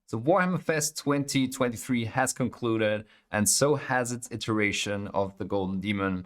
So Warhammer Fest 2023 has concluded, and so has its iteration of the Golden Demon.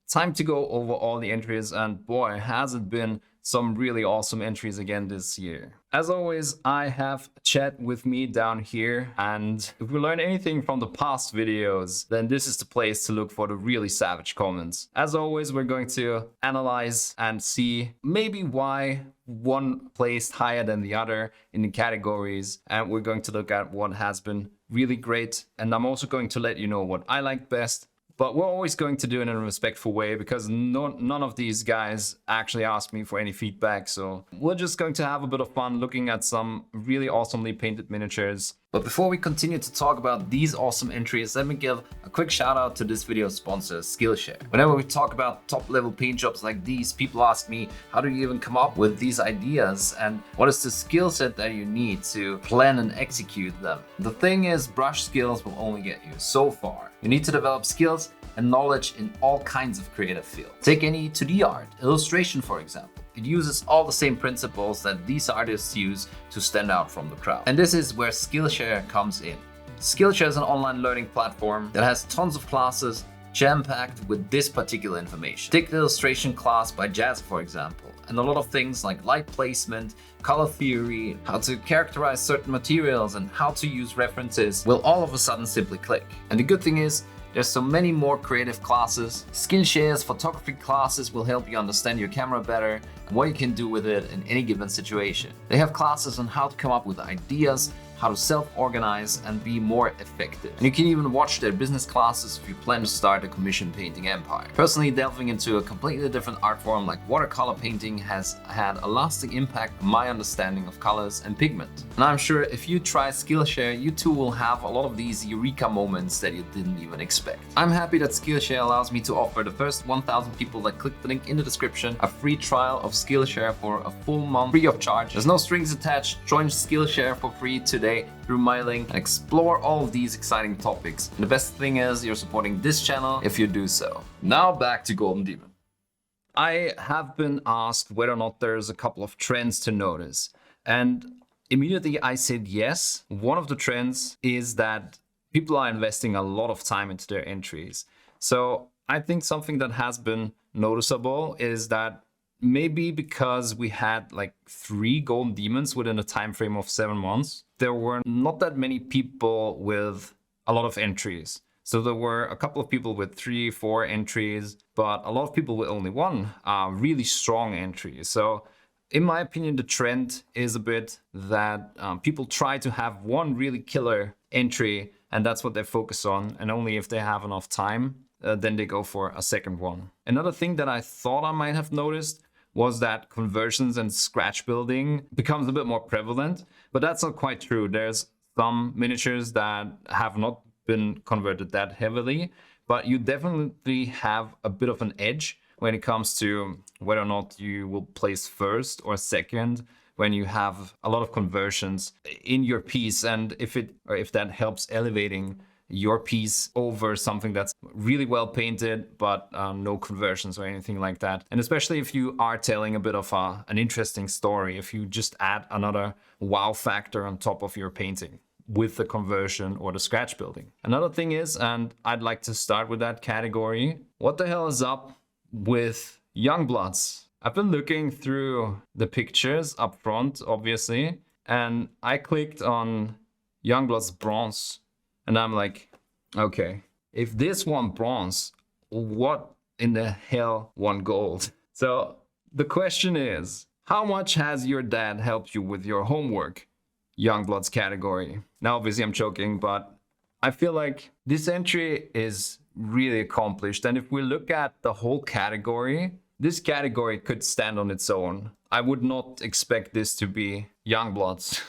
Time to go over all the entries, and boy, has it been some really awesome entries again this year. As always, I have chat with me down here, and if we learn anything from the past videos, then this is the place to look for the really savage comments. As always, we're going to analyze and see maybe why one placed higher than the other in the categories, and we're going to look at what has been really great, and I'm also going to let you know what I like best. But we're always going to do it in a respectful way because none of these guys actually asked me for any feedback. So we're just going to have a bit of fun looking at some really awesomely painted miniatures. But before we continue to talk about these awesome entries, let me give a quick shout out to this video's sponsor, Skillshare. Whenever we talk about top level paint jobs like these, people ask me, how do you even come up with these ideas? And what is the skill set that you need to plan and execute them? The thing is, brush skills will only get you so far. You need to develop skills and knowledge in all kinds of creative fields. Take any 2D art, illustration for example. It uses all the same principles that these artists use to stand out from the crowd. And this is where Skillshare comes in. Skillshare is an online learning platform that has tons of classes jam-packed with this particular information. Take the illustration class by Jazz for example, and a lot of things like light placement, color theory, how to characterize certain materials, and how to use references will all of a sudden simply click. And the good thing is, there's so many more creative classes. Skillshare's photography classes will help you understand your camera better and what you can do with it in any given situation. They have classes on how to come up with ideas, how to self-organize and be more effective. And you can even watch their business classes if you plan to start a commission painting empire. Personally, delving into a completely different art form like watercolor painting has had a lasting impact on my understanding of colors and pigment. And I'm sure if you try Skillshare, you too will have a lot of these eureka moments that you didn't even expect. I'm happy that Skillshare allows me to offer the first 1,000 people that click the link in the description a free trial of Skillshare for a full month free of charge. There's no strings attached. Join Skillshare for free today through my link and explore all of these exciting topics. And the best thing is you're supporting this channel if you do so. Now back to Golden Demon. I have been asked whether or not there's a couple of trends to notice, and immediately I said yes. One of the trends is that people are investing a lot of time into their entries. So I think something that has been noticeable is that maybe because we had like 3 Golden Demons within a time frame of 7 months, there were not that many people with a lot of entries. So there were a couple of people with 3, 4 entries, but a lot of people with only 1 really strong entries. So in my opinion, the trend is a bit that people try to have 1 really killer entry, and that's what they focus on. And only if they have enough time, then they go for a second one. Another thing that I thought I might have noticed was that conversions and scratch building becomes a bit more prevalent, but that's not quite true. There's some miniatures that have not been converted that heavily, but you definitely have a bit of an edge when it comes to whether or not you will place first or second when you have a lot of conversions in your piece, and if that helps elevating your piece over something that's really well painted but no conversions or anything like that. And especially if you are telling a bit of an interesting story, if you just add another wow factor on top of your painting with the conversion or the scratch building. Another thing is, and I'd like to start with that category, what the hell is up with Youngbloods? I've been looking through the pictures up front, obviously, and I clicked on Youngbloods Bronze. And I'm like, okay, if this won bronze, what in the hell won gold? So the question is, how much has your dad helped you with your homework, Youngbloods category? Now, obviously I'm joking, but I feel like this entry is really accomplished. And if we look at the whole category, this category could stand on its own. I would not expect this to be Youngbloods.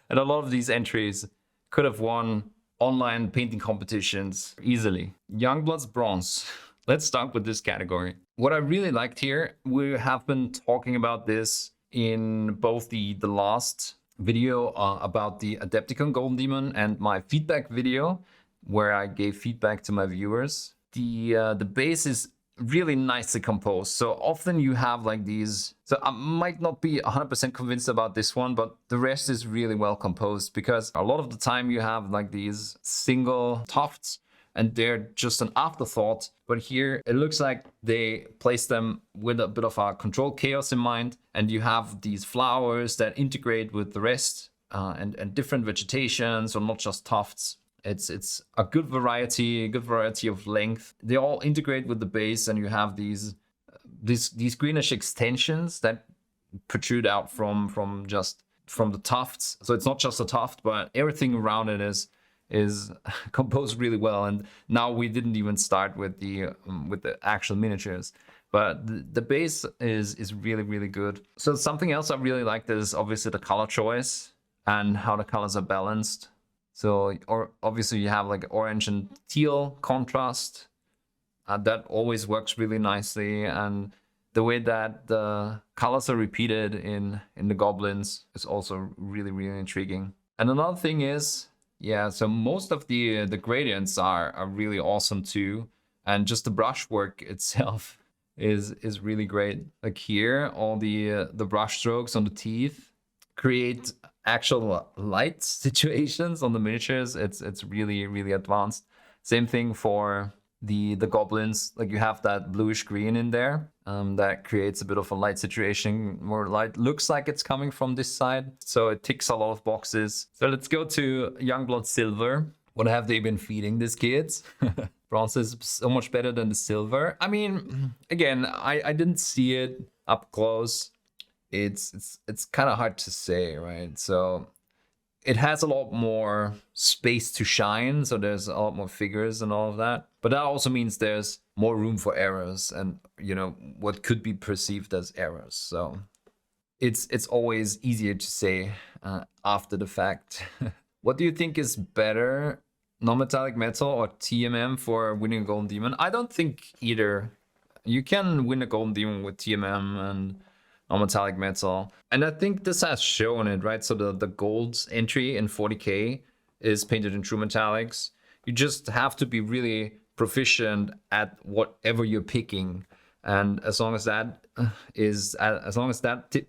And a lot of these entries could have won online painting competitions easily. Youngbloods Bronze. Let's start with this category. What I really liked here, we have been talking about this in both the last video about the Adepticon Golden Demon and my feedback video where I gave feedback to my viewers. The base is really nicely composed. So often you have like these, so I might not be 100% convinced about this one, but the rest is really well composed, because a lot of the time you have like these single tufts and they're just an afterthought. But here it looks like they place them with a bit of a controlled chaos in mind, and you have these flowers that integrate with the rest, and different vegetation, so not just tufts. It's a good variety of length. They all integrate with the base, and you have these greenish extensions that protrude out from the tufts. So it's not just a tuft, but everything around it is composed really well. And now we didn't even start with the actual miniatures, but the base is really good. So something else I really liked is obviously the color choice and how the colors are balanced. So, or obviously you have like orange and teal contrast. That always works really nicely, and the way that the colors are repeated in the goblins is also really intriguing. And another thing is, yeah, so most of the gradients are really awesome too, and just the brushwork itself is really great. Like here, all the brush strokes on the teeth create actual light situations on the miniatures. It's really advanced. Same thing for the goblins. Like you have that bluish green in there, that creates a bit of a light situation. More light looks like it's coming from this side, so it ticks a lot of boxes. So let's go to Youngblood Silver. What have they been feeding these kids? Bronze is so much better than the silver. I mean, again, I didn't see it up close. It's kind of hard to say, right? So it has a lot more space to shine, so there's a lot more figures and all of that. But that also means there's more room for errors, and you know what could be perceived as errors. So it's always easier to say after the fact. What do you think is better, non-metallic metal or TMM for winning a golden demon? I don't think either. You can win a golden demon with TMM and non-metallic metal, and I think this has shown it, right? So the gold entry in 40k is painted in true metallics. You just have to be really proficient at whatever you're picking, and as long as that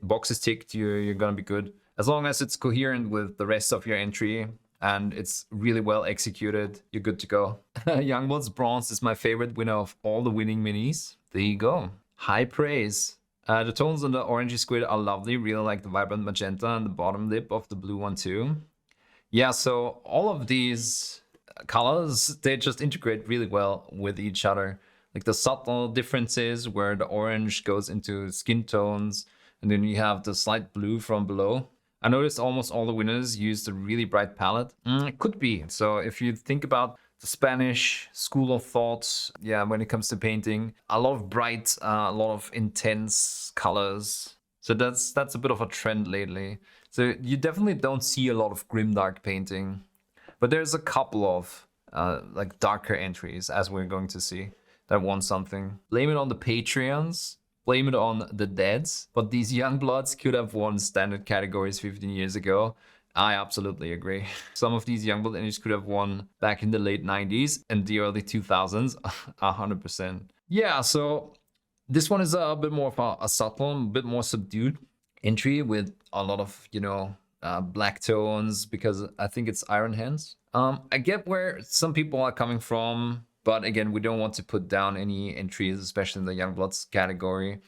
box is ticked, you're gonna be good. As long as it's coherent with the rest of your entry and it's really well executed, you're good to go. Youngblood's Bronze is my favorite winner of all the winning minis. There you go. High praise. The tones on the orangey squid are lovely. Really like the vibrant magenta and the bottom lip of the blue one too. Yeah, so all of these colors, they just integrate really well with each other. Like the subtle differences where the orange goes into skin tones, and then you have the slight blue from below. I noticed almost all the winners used a really bright palette. It could be. So if you think about the Spanish school of thought, yeah, when it comes to painting, a lot of bright, a lot of intense colors. So that's a bit of a trend lately. So you definitely don't see a lot of grimdark painting, but there's a couple of like darker entries, as we're going to see, that want something. Blame it on the Patreons, blame it on the deads, but these Youngbloods could have won standard categories 15 years ago. I absolutely agree. Some of these Youngblood entries could have won back in the late 90s and the early 2000s, 100%. Yeah, so this one is a bit more of a subtle, a bit more subdued entry with a lot of, you know, black tones, because I think it's Iron Hands. I get where some people are coming from, but again, we don't want to put down any entries, especially in the Youngbloods category.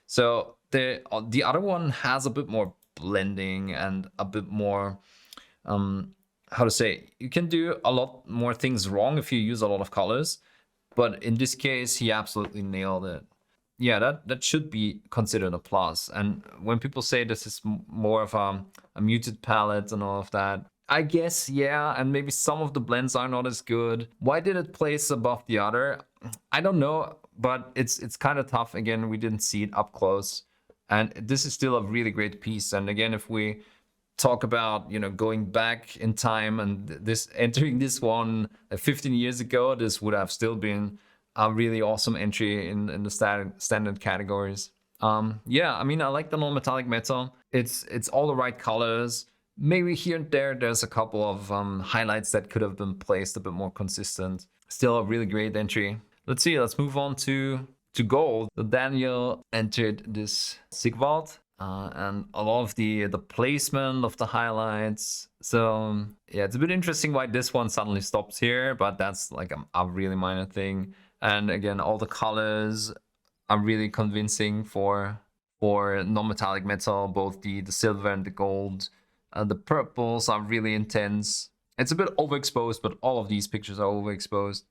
So the other one has a bit more blending and a bit more, how to say, you can do a lot more things wrong if you use a lot of colors, but in this case he absolutely nailed it. Yeah, that should be considered a plus. And when people say this is more of a muted palette and all of that, I guess, yeah, and maybe some of the blends are not as good. Why did it place above the other? I don't know, but it's kind of tough. Again, we didn't see it up close. And this is still a really great piece. And again, if we talk about, you know, going back in time and this entering this one 15 years ago, this would have still been a really awesome entry in the standard categories. Yeah, I mean, I like the non-metallic metal. It's all the right colors. Maybe here and there's a couple of highlights that could have been placed a bit more consistent. Still a really great entry. Let's see, let's move on to to gold, so Daniel entered this Sigvald. And a lot of the placement of the highlights. So yeah, it's a bit interesting why this one suddenly stops here, but that's like a really minor thing. And again, all the colors are really convincing for non-metallic metal, both the silver and the gold. The purples are really intense. It's a bit overexposed, but all of these pictures are overexposed.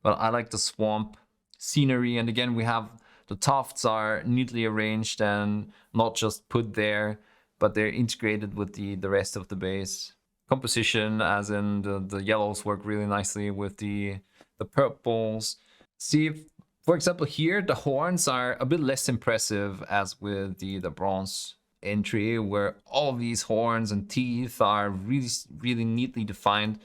But I like the swamp scenery, and again, we have the tufts are neatly arranged and not just put there, but they're integrated with the rest of the base. Composition, as in the yellows work really nicely with the purples. See, for example, here the horns are a bit less impressive as with the bronze entry, where all these horns and teeth are really neatly defined,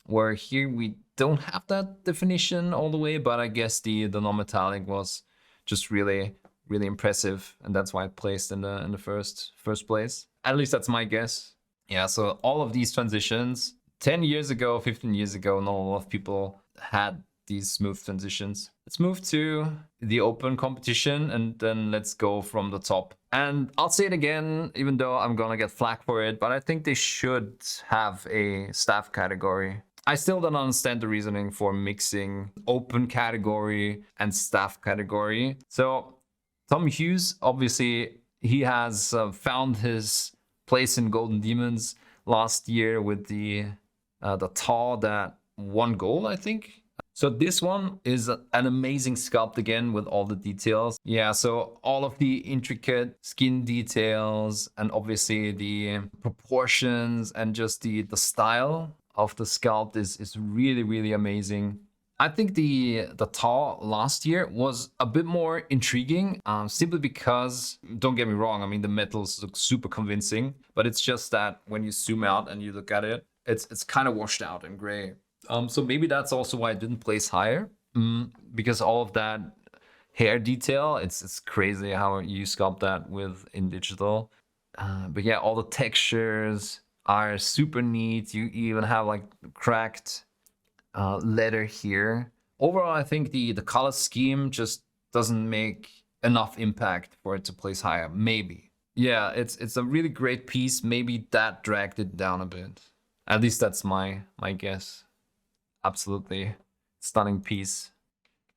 where here we don't have that definition all the way, but I guess the non-metallic was just really impressive, and that's why it placed in the first place. At least that's my guess. Yeah, so all of these transitions, 10 years ago, 15 years ago, not a lot of people had these smooth transitions. Let's move to the open competition, and then let's go from the top. And I'll say it again, even though I'm gonna get flack for it, but I think they should have a staff category. I still don't understand the reasoning for mixing open category and staff category. So Tom Hughes, obviously, he has found his place in Golden Demons last year with the Taw that won gold, I think. So this one is an amazing sculpt again with all the details. Yeah, so all of the intricate skin details and obviously the proportions and just the style of the sculpt is really amazing. I think the Taw last year was a bit more intriguing, simply because, don't get me wrong, I mean the metals look super convincing, but it's just that when you zoom out and you look at it, it's kind of washed out and gray. So maybe that's also why I didn't place higher, because all of that hair detail, it's crazy how you sculpt that in digital. But yeah, all the textures are super neat. You even have like cracked leather here. Overall, I think the color scheme just doesn't make enough impact for it to place higher. Maybe. Yeah, it's a really great piece. Maybe that dragged it down a bit. At least that's my guess. Absolutely stunning piece.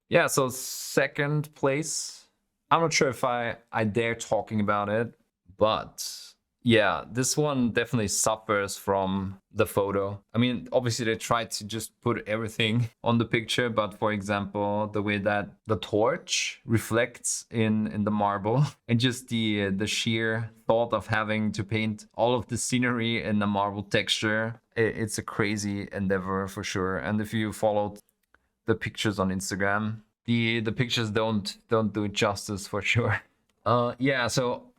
Yeah, so second place. I'm not sure if I dare talking about it, but yeah, this one definitely suffers from the photo. I mean, obviously they tried to just put everything on the picture, but for example, the way that the torch reflects in the marble and just the sheer thought of having to paint all of the scenery in the marble texture, it's a crazy endeavor for sure. And if you followed the pictures on Instagram, the pictures don't do it justice for sure. Yeah, so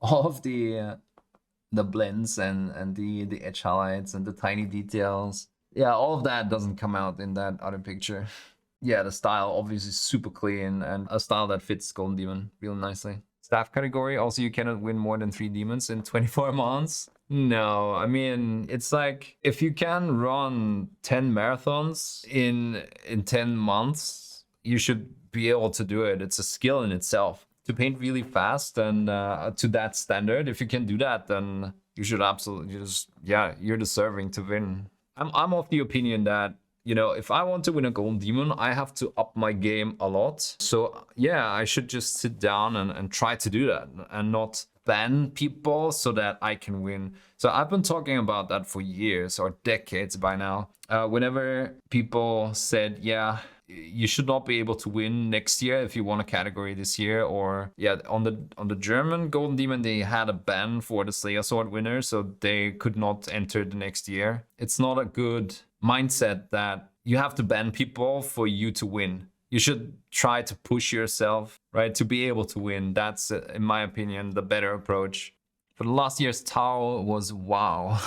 all of the blends and the edge highlights and the tiny details, yeah, all of that doesn't come out in that other picture. Yeah, the style obviously super clean and a style that fits Golden Demon real nicely. Staff category, also you cannot win more than 3 demons in 24 months. No, I mean, it's like if you can run 10 marathons in 10 months, you should be able to do it. It's a skill in itself to paint really fast and to that standard. If you can do that, then you should absolutely just, yeah, you're deserving to win. I'm of the opinion that, you know, if I want to win a Golden Demon, I have to up my game a lot. So yeah, I should just sit down and try to do that and not ban people so that I can win. So I've been talking about that for years or decades by now. Whenever people said, yeah, you should not be able to win next year if you won a category this year, or yeah, on the German Golden Demon they had a ban for the Slayer Sword winner, so they could not enter the next year. It's not a good mindset that you have to ban people for you to win. You should try to push yourself, right, to be able to win. That's, in my opinion, the better approach. For the last year's Tau was wow.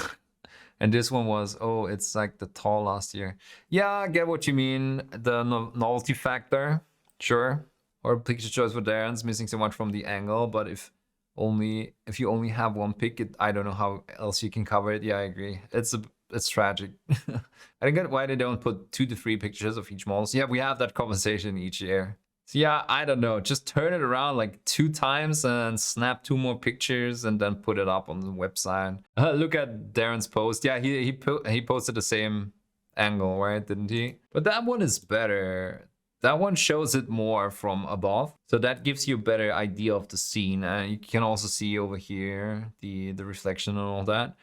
And this one was, oh, it's like the Tau last year. Yeah, I get what you mean. The novelty factor, sure. Or picture choice for Darren's missing so much from the angle, but if you only have one pick, I don't know how else you can cover it. Yeah, I agree. It's tragic. I don't get why they don't put 2 to 3 pictures of each model. So yeah, we have that conversation each year. So yeah, I don't know. Just turn it around like 2 times and snap 2 more pictures and then put it up on the website. Look at Darren's post. Yeah, he posted the same angle, right? Didn't he? But that one is better. That one shows it more from above, so that gives you a better idea of the scene. And you can also see over here the reflection and all that.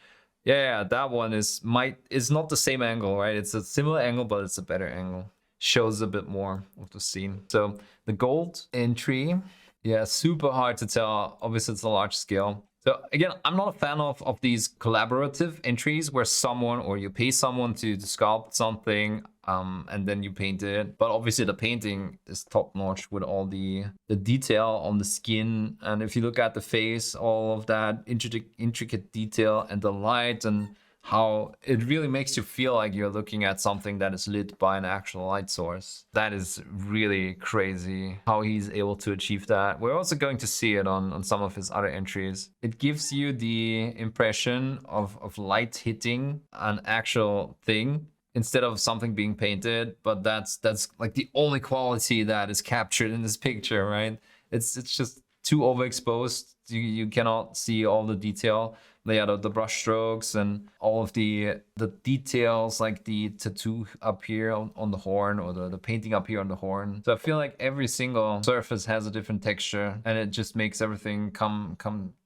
Yeah, that one is not the same angle, right? It's a similar angle, but it's a better angle. Shows a bit more of the scene. So the gold entry, yeah, super hard to tell. Obviously, it's a large scale. So again, I'm not a fan of these collaborative entries where someone or you pay someone to sculpt something and then you paint it. But obviously the painting is top notch with all the detail on the skin. And if you look at the face, all of that intricate detail and the light and how it really makes you feel like you're looking at something that is lit by an actual light source. That is really crazy how he's able to achieve that. We're also going to see it on some of his other entries. It gives you the impression of light hitting an actual thing instead of something being painted, but that's like the only quality that is captured in this picture, right? It's just too overexposed. You cannot see all the detail. The brush strokes and all of the details, like the tattoo up here on the horn, or the painting up here on the horn. So I feel like every single surface has a different texture and it just makes everything come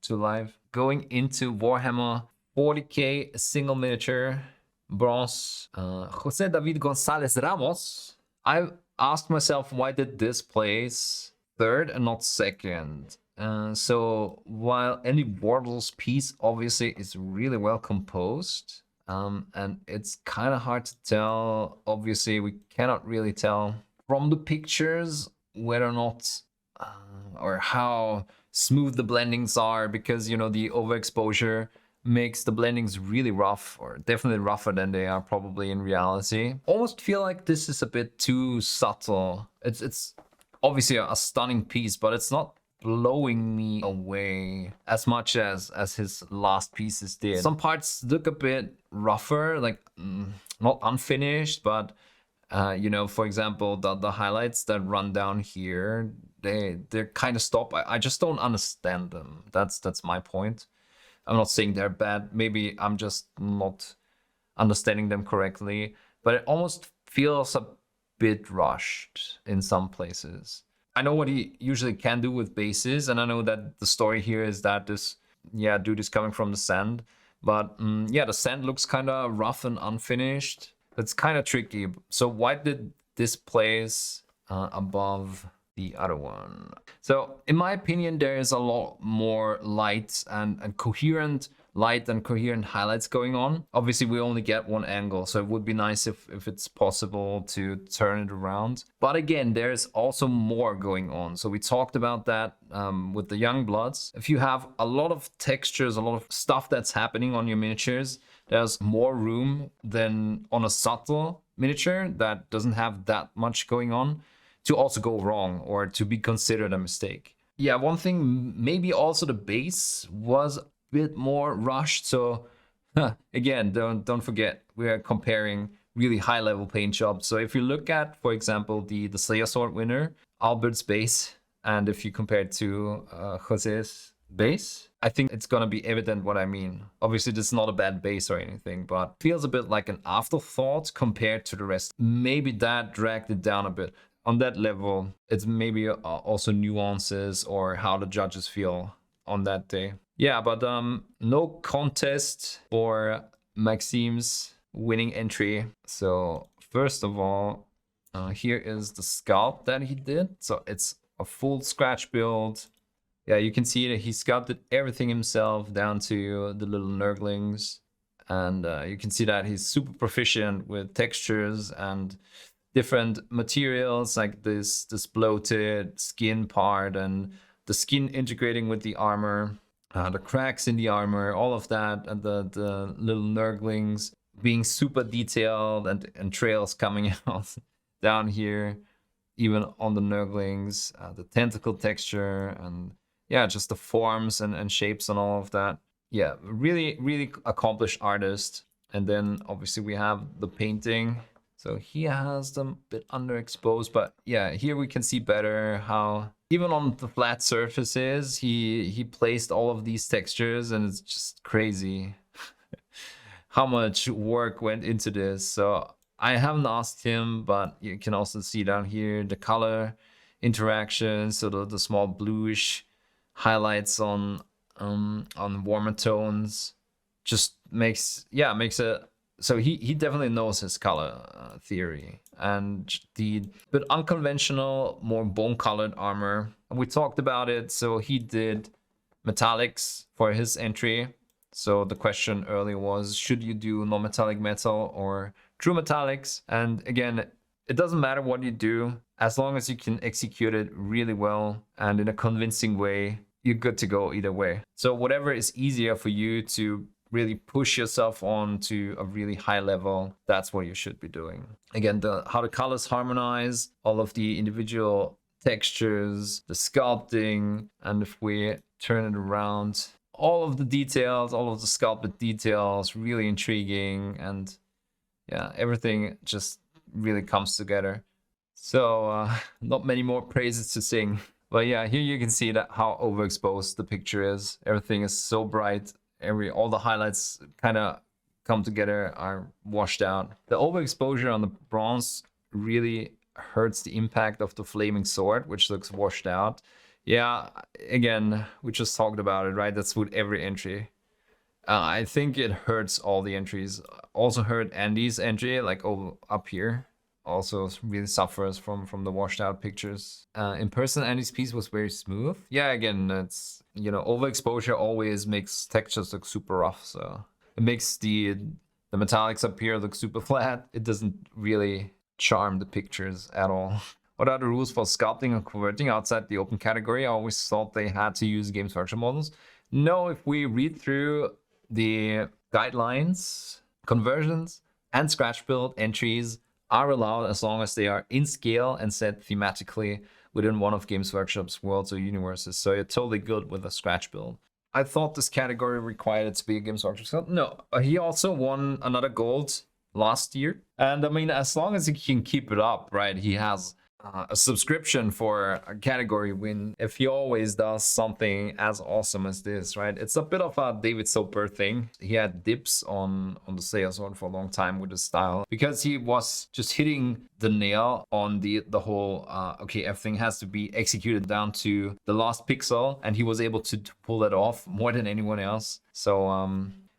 to life. Going into Warhammer 40k single miniature bronze, Jose David Gonzalez Ramos. I asked myself, why did this place third and not second? So while Andy Wardle's piece obviously is really well composed, and it's kind of hard to tell, obviously we cannot really tell from the pictures whether or not or how smooth the blendings are, because you know the overexposure makes the blendings really rough, or definitely rougher than they are probably in reality. Almost feel like this is a bit too subtle. It's obviously a stunning piece, but it's not blowing me away as much as his last pieces did. Some parts look a bit rougher, like not unfinished, but you know, for example, the highlights that run down here, they're kind of stop. I just don't understand them. That's my point. I'm not saying they're bad. Maybe I'm just not understanding them correctly, but it almost feels a bit rushed in some places. I know what he usually can do with bases, and I know that the story here is that this, yeah, dude is coming from the sand. But yeah, the sand looks kind of rough and unfinished. It's kind of tricky. So why did this place above the other one? So in my opinion, there is a lot more light and coherent light and coherent highlights going on. Obviously we only get one angle, so it would be nice if it's possible to turn it around. But again, there's also more going on. So we talked about that with the Youngbloods. If you have a lot of textures, a lot of stuff that's happening on your miniatures, there's more room than on a subtle miniature that doesn't have that much going on to also go wrong or to be considered a mistake. Yeah, one thing, maybe also the base was a bit more rushed. So again, don't forget, we are comparing really high level paint jobs. So if you look at, for example, the Slayer Sword winner, Albert's base, and if you compare it to Jose's base, I think it's gonna be evident what I mean. Obviously, this is not a bad base or anything, but feels a bit like an afterthought compared to the rest. Maybe that dragged it down a bit. On that level, it's maybe also nuances or how the judges feel on that day. Yeah, but no contest for Maxime's winning entry. So first of all, here is the sculpt that he did. So it's a full scratch build. Yeah, you can see that he sculpted everything himself down to the little nurglings. And you can see that he's super proficient with textures and different materials, like this bloated skin part and the skin integrating with the armor, the cracks in the armor, all of that, and the little nurglings being super detailed and trails coming out down here, even on the nurglings, the tentacle texture, and yeah, just the forms and shapes and all of that. Yeah, really accomplished artist. And then obviously we have the painting. So he has them a bit underexposed, but yeah, here we can see better how even on the flat surfaces, he placed all of these textures, and it's just crazy how much work went into this. So I haven't asked him, but you can also see down here the color interaction. So the small bluish highlights on warmer tones just makes it. So he definitely knows his color theory, and the bit unconventional, more bone colored armor. We talked about it. So he did metallics for his entry. So the question earlier was, should you do non-metallic metal or true metallics? And again, it doesn't matter what you do, as long as you can execute it really well and in a convincing way, you're good to go either way. So whatever is easier for you to really push yourself on to a really high level, that's what you should be doing. Again, how the colors harmonize, all of the individual textures, the sculpting, and if we turn it around, all of the details, all of the sculpted details, really intriguing, and yeah, everything just really comes together. So not many more praises to sing, but yeah, here you can see that how overexposed the picture is. Everything is so bright. All the highlights kind of come together, are washed out. The overexposure on the bronze really hurts the impact of the flaming sword, which looks washed out. Yeah, again, we just talked about it, right? That's with every entry. I think it hurts all the entries. Also hurt Andy's entry, like over up here. Also really suffers from the washed out pictures. In person, Andy's piece was very smooth. Yeah, again, it's, you know, overexposure always makes textures look super rough. So it makes the metallics up here look super flat. It doesn't really charm the pictures at all. What are the rules for sculpting and converting outside the open category? I always thought they had to use Games Workshop models. No, if we read through the guidelines, conversions and scratch build entries are allowed as long as they are in scale and set thematically within one of Games Workshop's worlds or universes. So you're totally good with a scratch build. I thought this category required it to be a Games Workshop sculpt. No, he also won another gold last year. And I mean, as long as he can keep it up, right, he has a subscription for a category win if he always does something as awesome as this, right? It's a bit of a David Soper thing. He had dips on the Slayer sword for a long time with his style because he was just hitting the nail on the whole okay, everything has to be executed down to the last pixel, and he was able to pull that off more than anyone else. So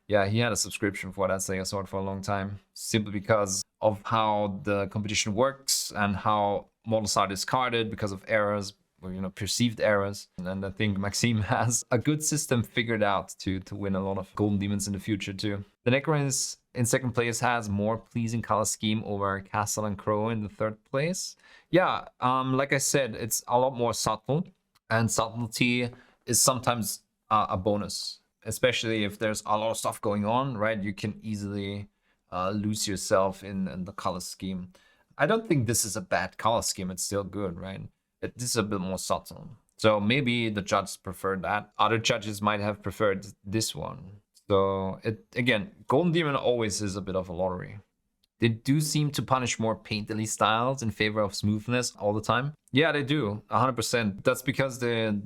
yeah, he had a subscription for that Slayer sword for a long time, simply because of how the competition works and how models are discarded because of errors, or, you know, perceived errors. And I think Maxime has a good system figured out to win a lot of Golden Demons in the future too. The Necrons in second place has more pleasing color scheme over Castle and Crow in the third place. Yeah, like I said, it's a lot more subtle, and subtlety is sometimes a bonus, especially if there's a lot of stuff going on, right? You can easily lose yourself in the color scheme. I don't think this is a bad color scheme. It's still good, right? This is a bit more subtle. So maybe the judges prefer that. Other judges might have preferred this one. So again, Golden Demon always is a bit of a lottery. They do seem to punish more painterly styles in favor of smoothness all the time. Yeah, they do, 100%. That's because the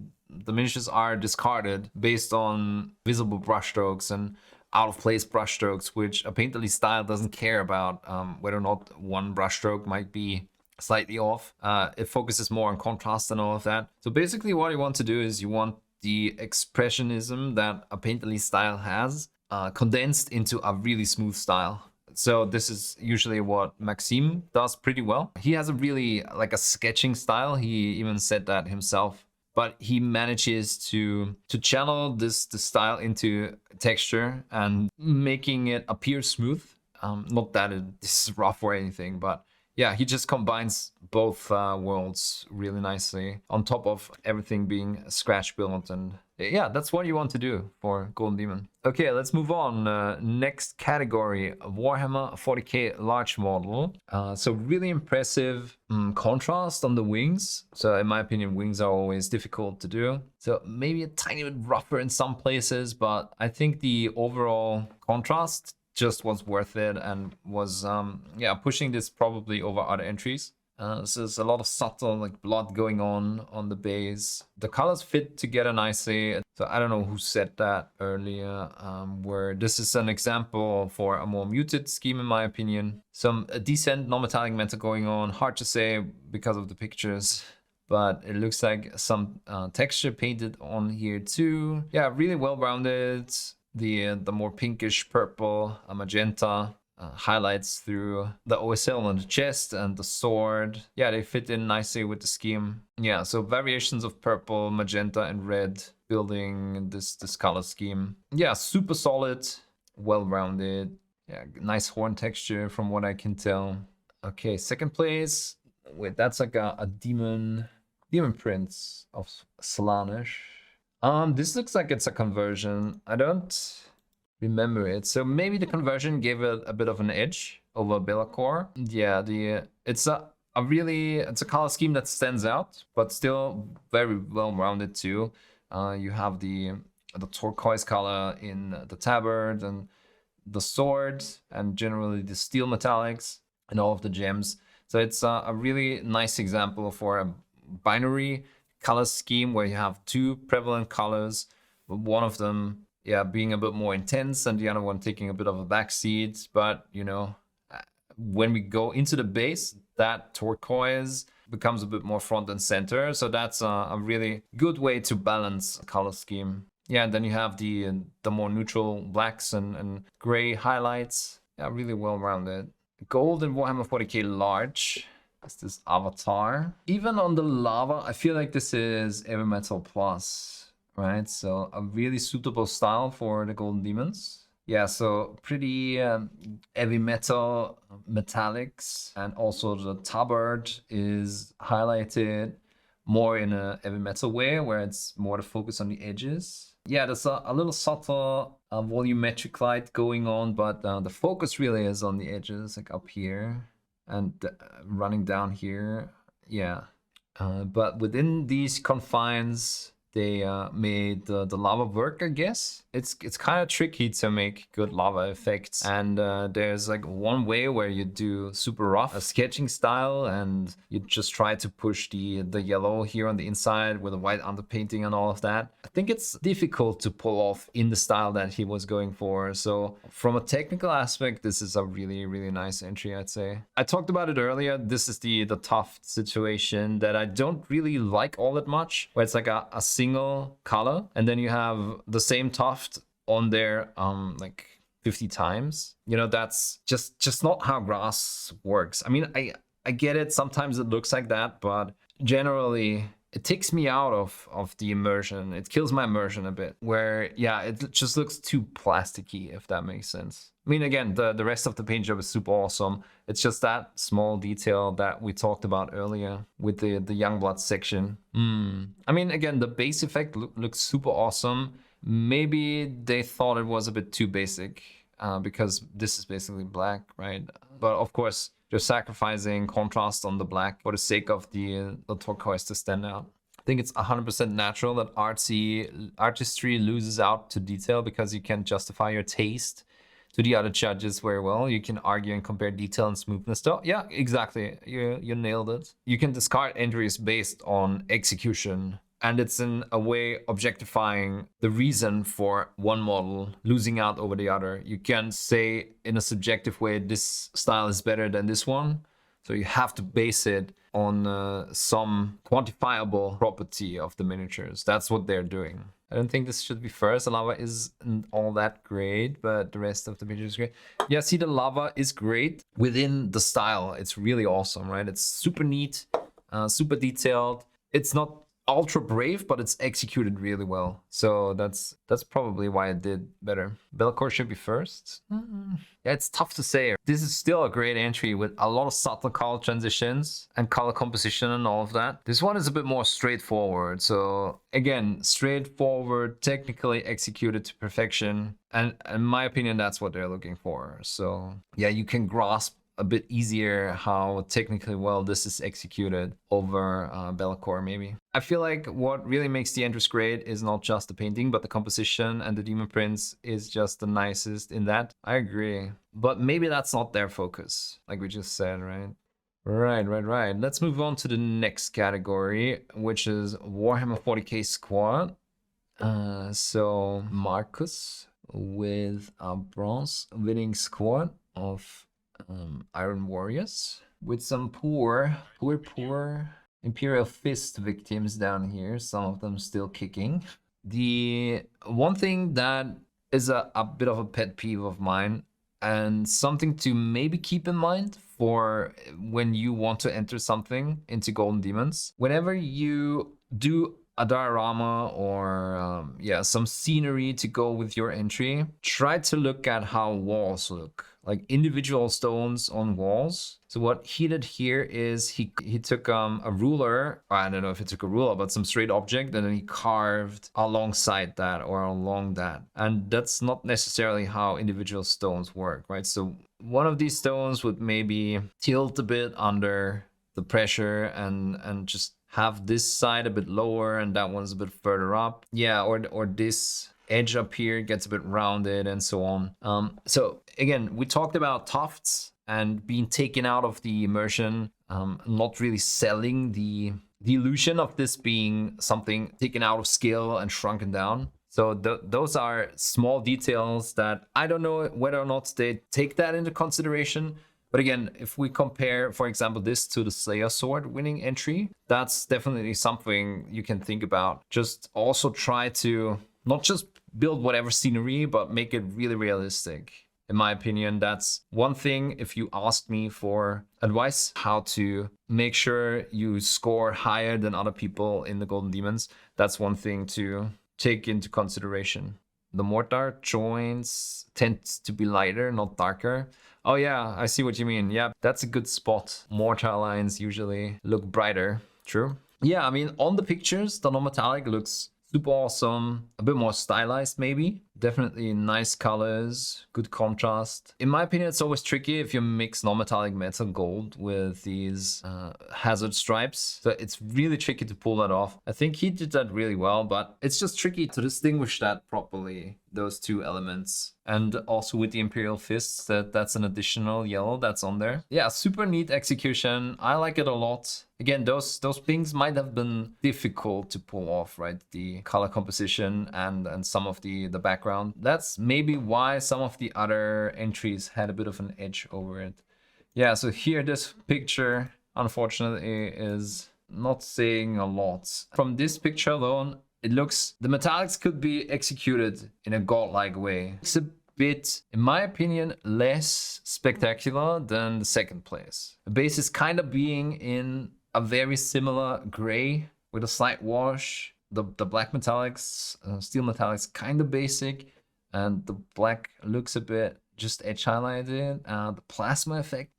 miniatures are discarded based on visible brushstrokes and out-of-place brushstrokes, which a painterly style doesn't care about whether or not one brushstroke might be slightly off. It focuses more on contrast and all of that. So basically what you want to do is you want the expressionism that a painterly style has condensed into a really smooth style. So this is usually what Maxime does pretty well. He has a really like a sketching style. He even said that himself. But he manages to channel this style into texture and making it appear smooth. Not that this is rough or anything, but yeah, he just combines both worlds really nicely on top of everything being scratch built. And yeah, that's what you want to do for Golden Demon. Okay, let's move on. Next category, Warhammer 40k large model. So really impressive contrast on the wings. So in my opinion, wings are always difficult to do. So maybe a tiny bit rougher in some places, but I think the overall contrast just was worth it and was yeah, pushing this probably over other entries. So there's a lot of subtle like blood going on the base. The colors fit together nicely. So I don't know who said that earlier, where this is an example for a more muted scheme in my opinion. Some decent non-metallic metal going on. Hard to say because of the pictures, but it looks like some texture painted on here too. Yeah, really well rounded. The more pinkish purple, magenta highlights through the OSL on the chest and the sword. Yeah, they fit in nicely with the scheme. Yeah, so variations of purple, magenta, and red building this color scheme. Yeah, super solid, well-rounded. Yeah, nice horn texture from what I can tell. Okay, second place. Wait, that's like a demon prince of Slaanesh. This looks like it's a conversion. I don't remember it. So maybe the conversion gave it a bit of an edge over Be'lakor. Yeah, it's a color scheme that stands out, but still very well rounded too. You have the turquoise color in the tabard and the sword, and generally the steel metallics and all of the gems. So it's a really nice example for a binary color scheme where you have two prevalent colors, one of them being a bit more intense and the other one taking a bit of a backseat. But you know, when we go into the base, that turquoise becomes a bit more front and center. So that's a really good way to balance a color scheme. Yeah, and then you have the more neutral blacks and gray highlights. Yeah, really well rounded. Gold in Warhammer 40k large. Is this avatar? Even on the lava, I feel like this is Heavy Metal Plus, right? So a really suitable style for the Golden Demons. Yeah, so pretty heavy metal metallics, and also the tabard is highlighted more in a heavy metal way, where it's more to focus on the edges. Yeah, there's a little subtle volumetric light going on, but the focus really is on the edges, like up here and running down here. Yeah, but within these confines, they made the lava work, I guess. It's kind of tricky to make good lava effects, and there's like one way where you do super rough a sketching style, and you just try to push the yellow here on the inside with a white underpainting and all of that. I think it's difficult to pull off in the style that he was going for. So from a technical aspect, this is a really, really nice entry, I'd say. I talked about it earlier. This is the tuft situation that I don't really like all that much, where it's like a single color, and then you have the same tuft on there like 50 times. You know, that's just not how grass works. I mean, I get it, sometimes it looks like that, but generally it takes me out of the immersion. It kills my immersion a bit, where yeah, it just looks too plasticky, if that makes sense. I mean, again, the rest of the paint job is super awesome. It's just that small detail that we talked about earlier with the Youngblood section. I mean, again, the base effect looks super awesome. Maybe they thought it was a bit too basic because this is basically black, right? But of course, they're sacrificing contrast on the black for the sake of the turquoise to stand out. I think it's 100% natural that artistry loses out to detail, because you can justify your taste to the other judges very well. You can argue and compare detail and smoothness. So yeah, exactly. You nailed it. You can discard entries based on execution, and it's in a way objectifying the reason for one model losing out over the other. You can say in a subjective way, this style is better than this one. So you have to base it on some quantifiable property of the miniatures. That's what they're doing. I don't think this should be first. The lava isn't all that great, but the rest of the picture is great. Yeah, see, the lava is great within the style. It's really awesome, right? It's super neat, super detailed. It's not ultra brave, but it's executed really well. So that's probably why it did better. Be'lakor should be first. Yeah, it's tough to say. This is still a great entry with a lot of subtle color transitions and color composition and all of that. This one is a bit more straightforward. So again, straightforward, technically executed to perfection. And in my opinion, that's what they're looking for. So yeah, you can grasp a bit easier how technically well this is executed over Bellacore maybe. I feel like what really makes the entries great is not just the painting, but the composition, and the demon prints is just the nicest in that. I agree. But maybe that's not their focus, like we just said, right? Right. Let's move on to the next category, which is Warhammer 40k Squad. So Marcus with a bronze winning squad of Iron Warriors with some poor Imperial Fist victims down here, some of them still kicking. The one thing that is a bit of a pet peeve of mine, and something to maybe keep in mind for when you want to enter something into Golden Demons, whenever you do a diorama or some scenery to go with your entry, try to look at how walls look, like individual stones on walls. So what he did here is he took a ruler, I don't know if he took a ruler, but some straight object, and then he carved alongside that or along that. And that's not necessarily how individual stones work, right? So one of these stones would maybe tilt a bit under the pressure and just have this side a bit lower and that one's a bit further up. Yeah, or this edge up here gets a bit rounded and so on. So again, we talked about tufts and being taken out of the immersion, not really selling the illusion of this being something taken out of scale and shrunken down. So those are small details that I don't know whether or not they take that into consideration. But again, if we compare, for example, this to the Slayer Sword winning entry, that's definitely something you can think about. Just also try to not just build whatever scenery, but make it really realistic. In my opinion, that's one thing. If you asked me for advice, how to make sure you score higher than other people in the Golden Demons, that's one thing to take into consideration. The mortar joints tend to be lighter, not darker. Oh yeah, I see what you mean. Yeah, that's a good spot. Mortar lines usually look brighter. True. Yeah, I mean, on the pictures, the non-metallic looks super awesome. A bit more stylized maybe. Definitely nice colors, good contrast. In my opinion, it's always tricky if you mix non-metallic metal gold with these hazard stripes. So it's really tricky to pull that off. I think he did that really well, but it's just tricky to distinguish that properly, those two elements. And also with the Imperial Fists, that's an additional yellow that's on there. Yeah, super neat execution. I like it a lot. Again, those things might have been difficult to pull off, right? The color composition and some of the background. That's maybe why some of the other entries had a bit of an edge over it. Yeah, so here this picture, unfortunately, is not saying a lot. From this picture alone, it looks, the metallics could be executed in a godlike way. It's a bit, in my opinion, less spectacular than the second place. The base is kind of being in a very similar gray with a slight wash. The black metallics, steel metallics, kind of basic, and the black looks a bit just edge highlighted. The plasma effect,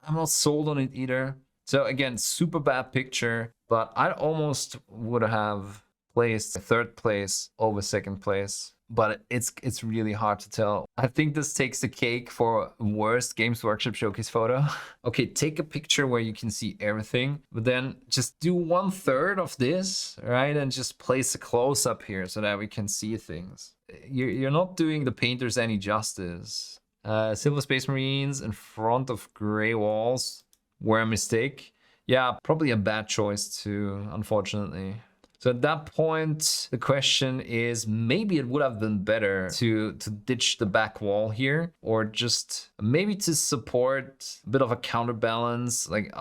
I'm not sold on it either. So again, super bad picture, but I almost would have placed third place over second place. But it's really hard to tell. I think this takes the cake for worst Games Workshop showcase photo. Okay, take a picture where you can see everything, but then just do 1/3 of this, right? And just place a close-up here so that we can see things. You're not doing the painters any justice. Silver Space Marines in front of gray walls were a mistake. Yeah, probably a bad choice too, unfortunately. So at that point, the question is, maybe it would have been better to ditch the back wall here, or just maybe to support a bit of a counterbalance, like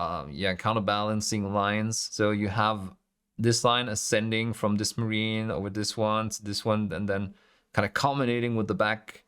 counterbalancing lines. So you have this line ascending from this Marine over this one to this one, and then kind of culminating with the back,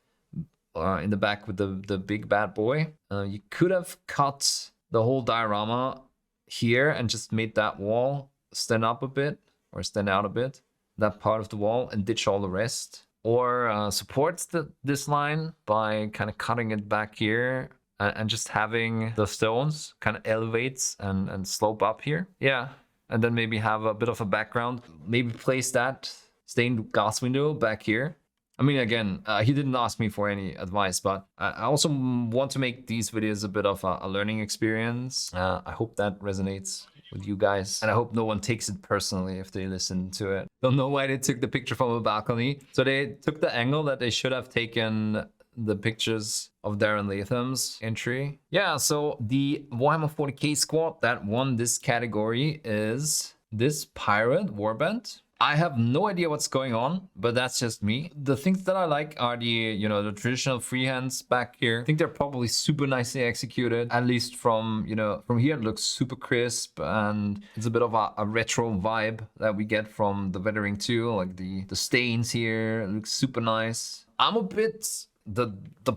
in the back with the big bad boy. You could have cut the whole diorama here and just made that wall stand up a bit, or stand out a bit, that part of the wall, and ditch all the rest. Or support this line by kind of cutting it back here and just having the stones kind of elevates and slope up here. Yeah, and then maybe have a bit of a background. Maybe place that stained glass window back here. I mean, again, he didn't ask me for any advice, but I also want to make these videos a bit of a learning experience. I hope that resonates with you guys, and I hope no one takes it personally if they listen to it. Don't know why they took the picture from a balcony. So they took the angle that they should have taken the pictures of Darren Latham's entry. Yeah, so the Warhammer 40k squad that won this category is this Pirate Warband. I have no idea what's going on, but that's just me. The things that I like are the, you know, the traditional freehands back here. I think they're probably super nicely executed. At least from, you know, from here it looks super crisp, and it's a bit of a retro vibe that we get from the Weathering 2. Like the stains here look super nice. I'm a bit, the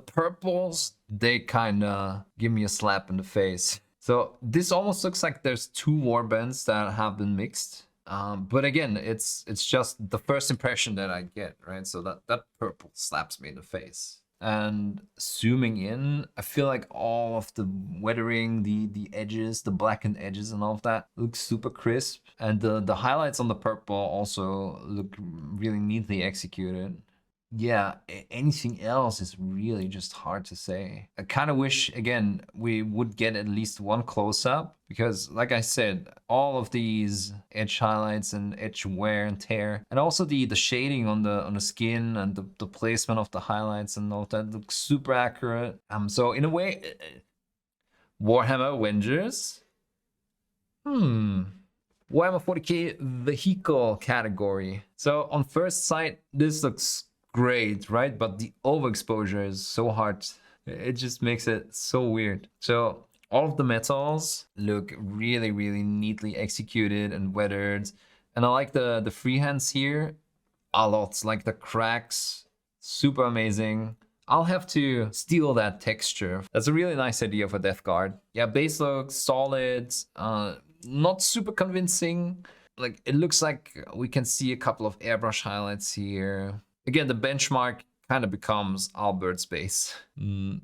purples, they kind of give me a slap in the face. So this almost looks like there's two warbands that have been mixed. But again, it's just the first impression that I get, right? So that purple slaps me in the face. And zooming in, I feel like all of the weathering, the edges, the blackened edges and all of that looks super crisp. And the highlights on the purple also look really neatly executed. Yeah, anything else is really just hard to say. I kind of wish, again, we would get at least one close-up, because like I said, all of these edge highlights and edge wear and tear, and also the shading on the skin and the placement of the highlights and all of that looks super accurate. So in a way, Warhammer Avengers. Warhammer 40k vehicle category. So on first sight, this looks great, right? But the overexposure is so hard. It just makes it so weird. So all of the metals look really, really neatly executed and weathered. And I like the freehands here a lot. Like the cracks, super amazing. I'll have to steal that texture. That's a really nice idea for Death Guard. Yeah, base looks solid, not super convincing. Like it looks like we can see a couple of airbrush highlights here. Again, the benchmark kind of becomes Albert's base,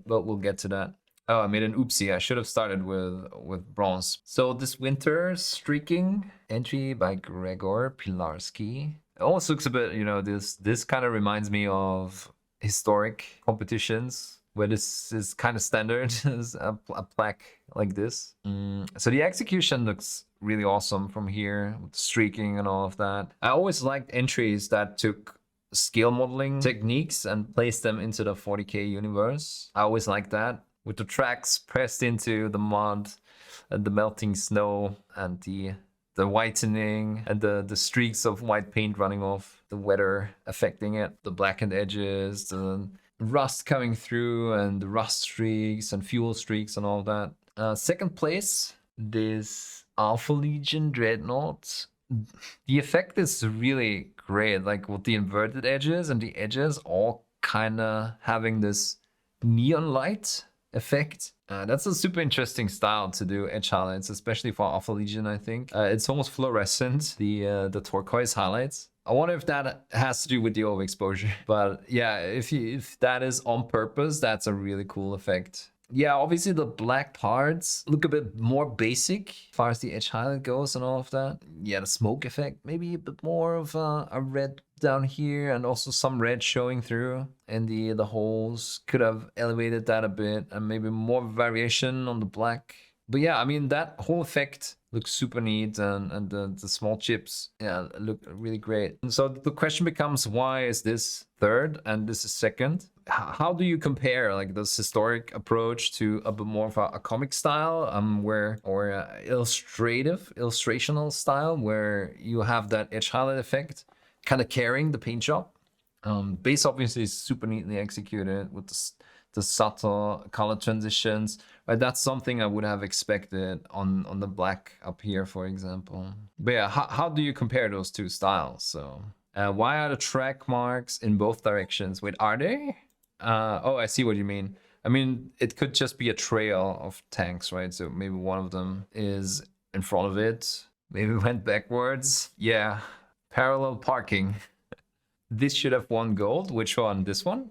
but we'll get to that. Oh, I made an oopsie. I should have started with bronze. So this winter streaking entry by Gregor Pilarski. It almost looks a bit, you know, this kind of reminds me of historic competitions where this is kind of standard, is a plaque like this. So the execution looks really awesome from here with the streaking and all of that. I always liked entries that took scale modeling techniques and place them into the 40k universe. I always like that, with the tracks pressed into the mud and the melting snow and the whitening and the streaks of white paint running off, the weather affecting it, the blackened edges, the rust coming through and the rust streaks and fuel streaks and all that. Second place, this Alpha Legion Dreadnought. The effect is really great, like with the inverted edges and the edges all kind of having this neon light effect. That's a super interesting style to do edge highlights, especially for Alpha Legion, I think. It's almost fluorescent, the turquoise highlights. I wonder if that has to do with the overexposure. But yeah, if that is on purpose, that's a really cool effect. Yeah, obviously the black parts look a bit more basic as far as the edge highlight goes and all of that. Yeah, the smoke effect, maybe a bit more of a red down here and also some red showing through. And the holes could have elevated that a bit and maybe more variation on the black. But yeah, I mean, that whole effect looks super neat, and the small chips, yeah, look really great. And so the question becomes, why is this third and this is second? How do you compare like this historic approach to a bit more of a comic style, illustrational style, where you have that edge highlight effect kind of carrying the paint job? Base obviously is super neatly executed with the subtle color transitions. Right, that's something I would have expected on the black up here, for example. But yeah, how do you compare those two styles? So why are the track marks in both directions? Wait, are they? Oh, I see what you mean. I mean, it could just be a trail of tanks, right? So maybe one of them is in front of it. Maybe went backwards. Yeah, parallel parking. This should have won gold. Which one? This one?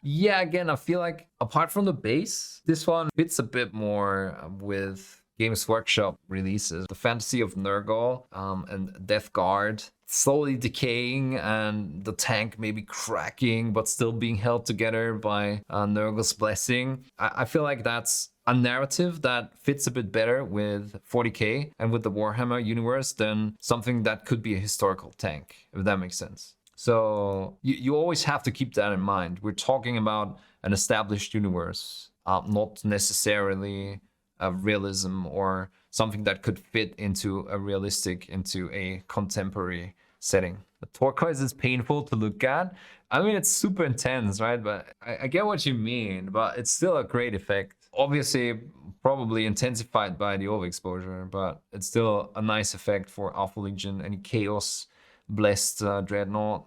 Yeah, again, I feel like apart from the base, this one fits a bit more with Games Workshop releases. The Fantasy of Nurgle and Death Guard. slowly decaying and the tank maybe cracking but still being held together by Nurgle's blessing. I feel like that's a narrative that fits a bit better with 40k and with the Warhammer universe than something that could be a historical tank, if that makes sense. So you always have to keep that in mind. We're talking about an established universe, not necessarily a realism or something that could fit into a contemporary setting. The turquoise is painful to look at. I mean, it's super intense, right? But I get what you mean, but it's still a great effect. Obviously, probably intensified by the overexposure, but it's still a nice effect for Alpha Legion. Any Chaos Blessed Dreadnought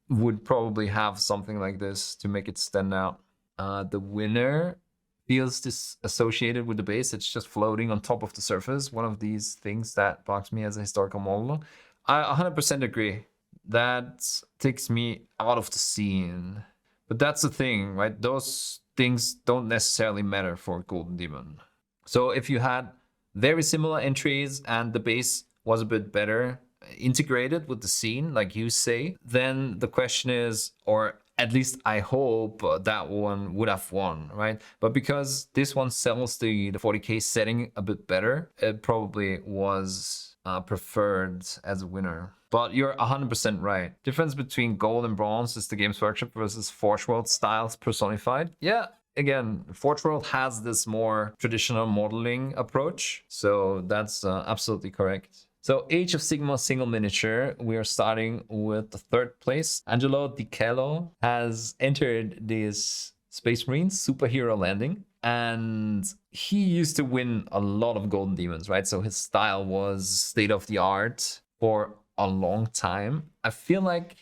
would probably have something like this to make it stand out. The winner feels disassociated with the base. It's just floating on top of the surface. One of these things that bugs me as a historical model. I 100% agree. That takes me out of the scene. But that's the thing, right? Those things don't necessarily matter for Golden Demon. So if you had very similar entries and the base was a bit better integrated with the scene, like you say, then the question is, or at least I hope that one would have won, right? But because this one sells the 40k setting a bit better, it probably was preferred as a winner. But you're 100% right. Difference between gold and bronze is the Games Workshop versus Forge World styles personified. Yeah, again, Forge World has this more traditional modeling approach, so that's absolutely correct. So Age of Sigmar Single Miniature, we are starting with the third place. Angelo Di Cello has entered this Space Marines superhero landing, and he used to win a lot of Golden Demons, right? So his style was state of the art for a long time. I feel like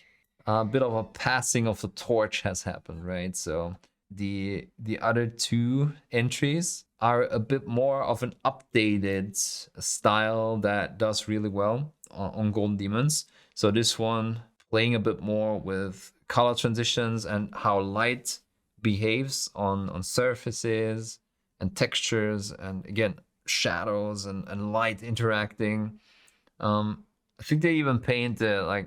a bit of a passing of the torch has happened, right? So the other two entries are a bit more of an updated style that does really well on Golden Demons. So this one playing a bit more with color transitions and how light behaves on surfaces and textures, and again, shadows and light interacting. I think they even paint the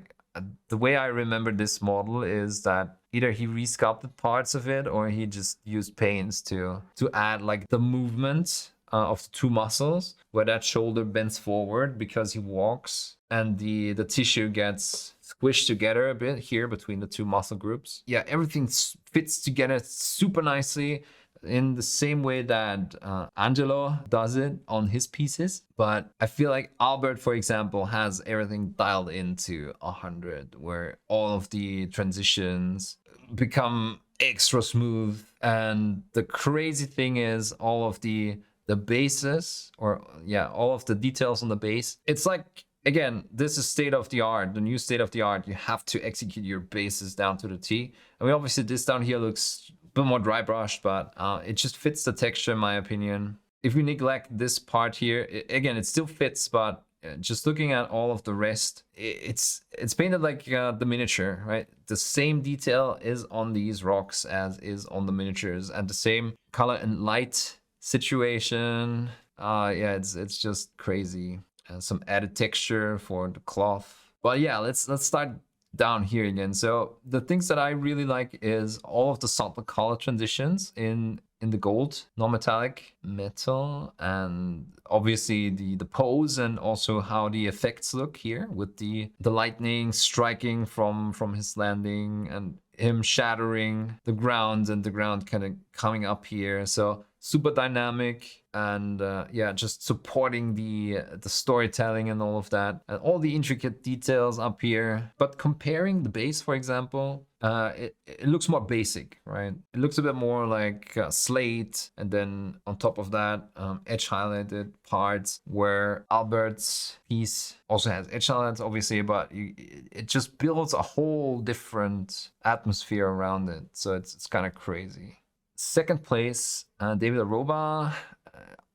way I remember this model is that either he resculpted parts of it or he just used paints to add like the movement of the two muscles, where that shoulder bends forward because he walks and the tissue gets squished together a bit here between the two muscle groups. Yeah, everything fits together super nicely in the same way that Angelo does it on his pieces. But I feel like Albert, for example, has everything dialed into 100, where all of the transitions become extra smooth. And the crazy thing is all of the bases, or yeah, all of the details on the base. It's like, again, this is state of the art, the new state of the art. You have to execute your bases down to the T. I mean, obviously this down here looks bit more dry brushed, but it just fits the texture in my opinion. If we neglect this part here, again, it still fits, but just looking at all of the rest, it's painted like the miniature, right? The same detail is on these rocks as is on the miniatures, and the same color and light situation. Yeah, it's just crazy. Some added texture for the cloth. But yeah, let's start down here again. So the things that I really like is all of the subtle color transitions in the gold, non-metallic, metal, and obviously the pose, and also how the effects look here with the lightning striking from his landing and him shattering the ground and the ground kind of coming up here. So super dynamic, and yeah, just supporting the storytelling and all of that, and all the intricate details up here. But comparing the base, for example, it looks more basic, right? It looks a bit more like slate, and then on top of that, edge highlighted parts, where Albert's piece also has edge highlights, obviously, but it just builds a whole different atmosphere around it. So it's kind of crazy. Second place, David Aroba.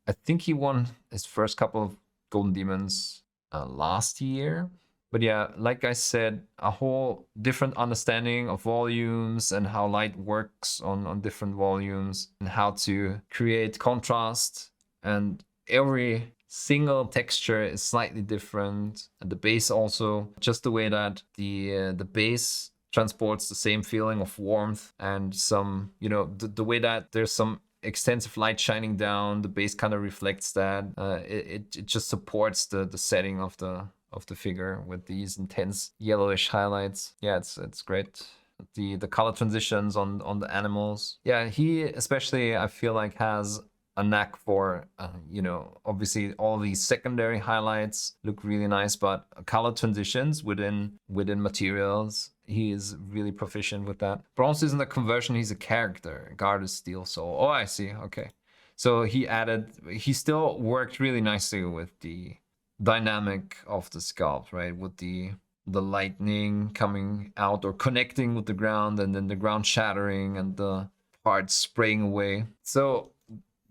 I think he won his first couple of Golden Demons last year. But yeah, like I said, a whole different understanding of volumes and how light works on different volumes, and how to create contrast. And every single texture is slightly different, and the base also, just the way that the base transports the same feeling of warmth and some, you know, the way that there's some extensive light shining down, the base kind of reflects that. It just supports the setting of the figure with these intense yellowish highlights. Yeah, it's great. The color transitions on the animals. Yeah, he especially, I feel like, has a knack for, you know, obviously all these secondary highlights look really nice, but color transitions within materials, he is really proficient with that. Bronze isn't a conversion, he's a character. Guard is steel soul. Oh, I see. Okay. So he still worked really nicely with the dynamic of the sculpt, right? With the lightning coming out or connecting with the ground, and then the ground shattering and the parts spraying away. So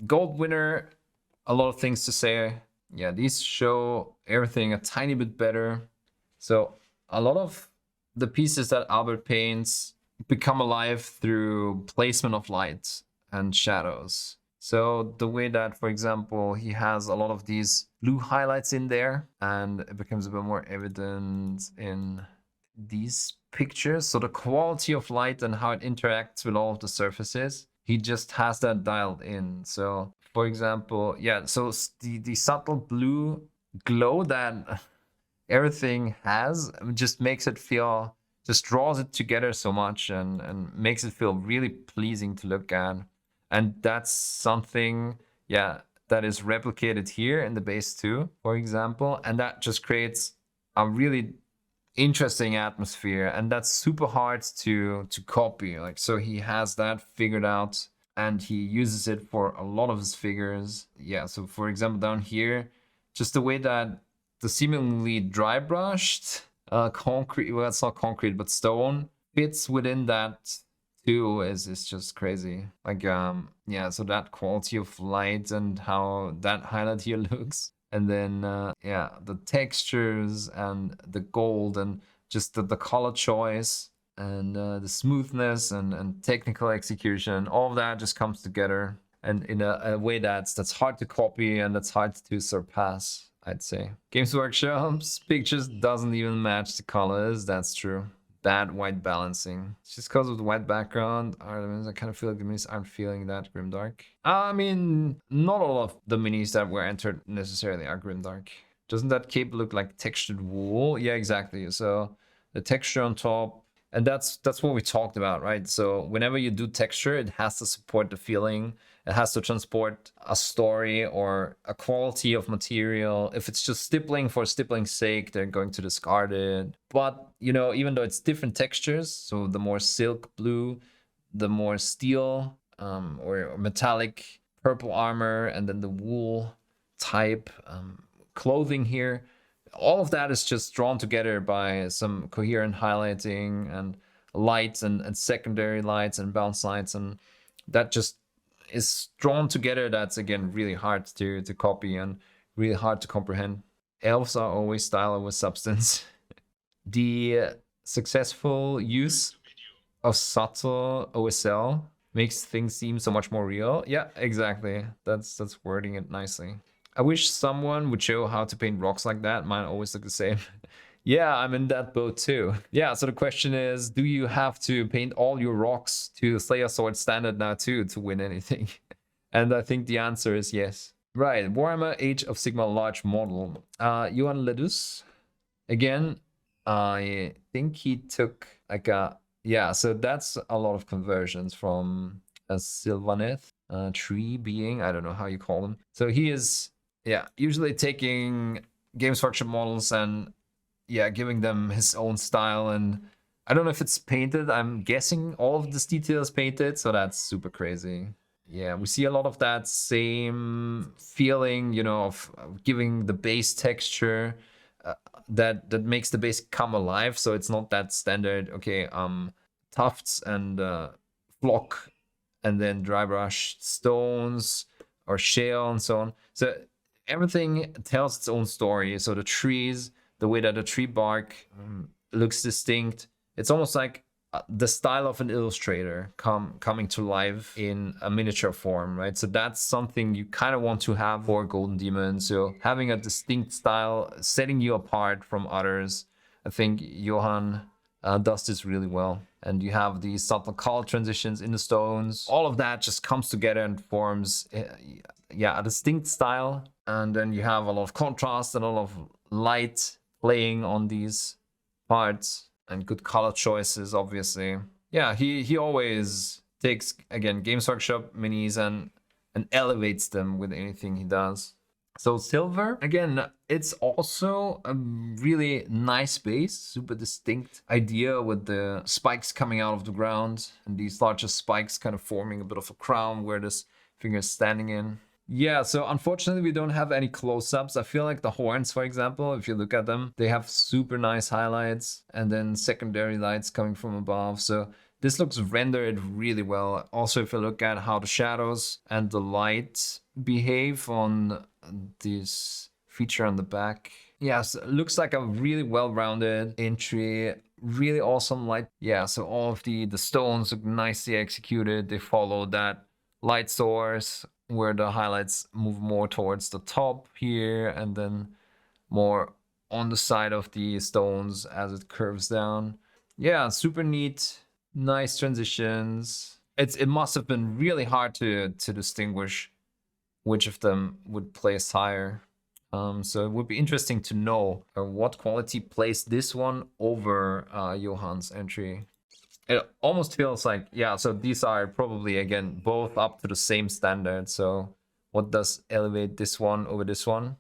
gold winner, a lot of things to say. Yeah, these show everything a tiny bit better. So a lot of the pieces that Albert paints become alive through placement of light and shadows. So the way that, for example, he has a lot of these blue highlights in there, and it becomes a bit more evident in these pictures. So the quality of light and how it interacts with all of the surfaces, he just has that dialed in. So for example, yeah, so the subtle blue glow that everything has just makes it feel, just draws it together so much, and makes it feel really pleasing to look at. And that's something, yeah, that is replicated here in the base too, for example. And that just creates a really interesting atmosphere, and that's super hard to copy. Like, so he has that figured out, and he uses it for a lot of his figures. Yeah, so for example, down here, just the way that the seemingly dry brushed concrete, well, it's not concrete, but stone fits within that too is just crazy. Like, yeah, so that quality of light and how that highlight here looks. And then, yeah, the textures and the gold and just the color choice and the smoothness and technical execution, all of that just comes together, and in a way that's hard to copy and that's hard to surpass, I'd say. Games Workshop's pictures doesn't even match the colors. That's true. Bad white balancing. It's just because of the white background. I kind of feel like the minis aren't feeling that grimdark. I mean, not all of the minis that were entered necessarily are grimdark. Doesn't that cape look like textured wool? Yeah, exactly. So the texture on top, and that's what we talked about, right? So whenever you do texture, it has to support the feeling. It has to transport a story or a quality of material. If it's just stippling for stippling's sake, they're going to discard it. But, you know, even though it's different textures, so the more silk blue, the more steel or metallic purple armor, and then the wool type clothing here, all of that is just drawn together by some coherent highlighting and lights and secondary lights and bounce lights, and that just is drawn together. That's, again, really hard to copy and really hard to comprehend. Elves are always style over substance. The successful use of subtle OSL makes things seem so much more real. Yeah, exactly. That's wording it nicely. I wish someone would show how to paint rocks like that. Mine always look the same. Yeah, I'm in that boat too. Yeah, so the question is, do you have to paint all your rocks to Slayer Sword standard now too to win anything? And I think the answer is yes. Right, Warhammer Age of Sigmar large model. Johan Ledus. Again, I think he took like a, yeah, so that's a lot of conversions from a Sylvaneth tree being, I don't know how you call them. So he is, yeah, usually taking Games Workshop models and, yeah, giving them his own style. And I don't know if it's painted. I'm guessing all of this detail is painted, so that's super crazy. Yeah, we see a lot of that same feeling, you know, of giving the base texture that makes the base come alive. So it's not that standard, okay, tufts and flock and then dry brush stones or shale and so on. So everything tells its own story. So the trees, the way that the tree bark looks distinct, it's almost like the style of an illustrator coming to life in a miniature form, right? So that's something you kind of want to have for Golden Demon. So having a distinct style, setting you apart from others. I think Johan does this really well. And you have these subtle color transitions in the stones. All of that just comes together and forms, yeah, a distinct style. And then you have a lot of contrast and a lot of light playing on these parts. And good color choices, obviously. Yeah, he always takes, again, Games Workshop minis and elevates them with anything he does. So silver, again, it's also a really nice base, super distinct idea with the spikes coming out of the ground and these larger spikes kind of forming a bit of a crown where this finger is standing in. Yeah, so unfortunately we don't have any close-ups. I feel like the horns, for example, if you look at them, they have super nice highlights and then secondary lights coming from above. So this looks rendered really well. Also, if you look at how the shadows and the light behave on this feature on the back. Yes, it looks like a really well-rounded entry. Really awesome light. Yeah, so all of the stones look nicely executed. They follow that light source, where the highlights move more towards the top here and then more on the side of the stones as it curves down. Yeah, super neat, nice transitions. It must have been really hard to distinguish which of them would place higher. So it would be interesting to know what quality placed this one over Johan's entry. It almost feels like, yeah, so these are probably, again, both up to the same standard. So what does elevate this one over this one?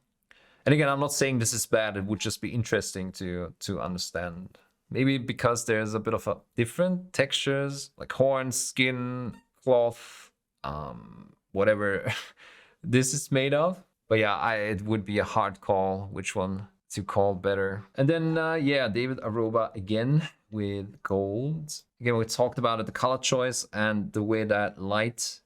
And again, I'm not saying this is bad. It would just be interesting to understand. Maybe because there's a bit of a different textures, like horns, skin, cloth, whatever this is made of. But yeah, it would be a hard call which one to call better. And then, yeah, David Aroba again with gold. Again, we talked about it, the color choice and the way that light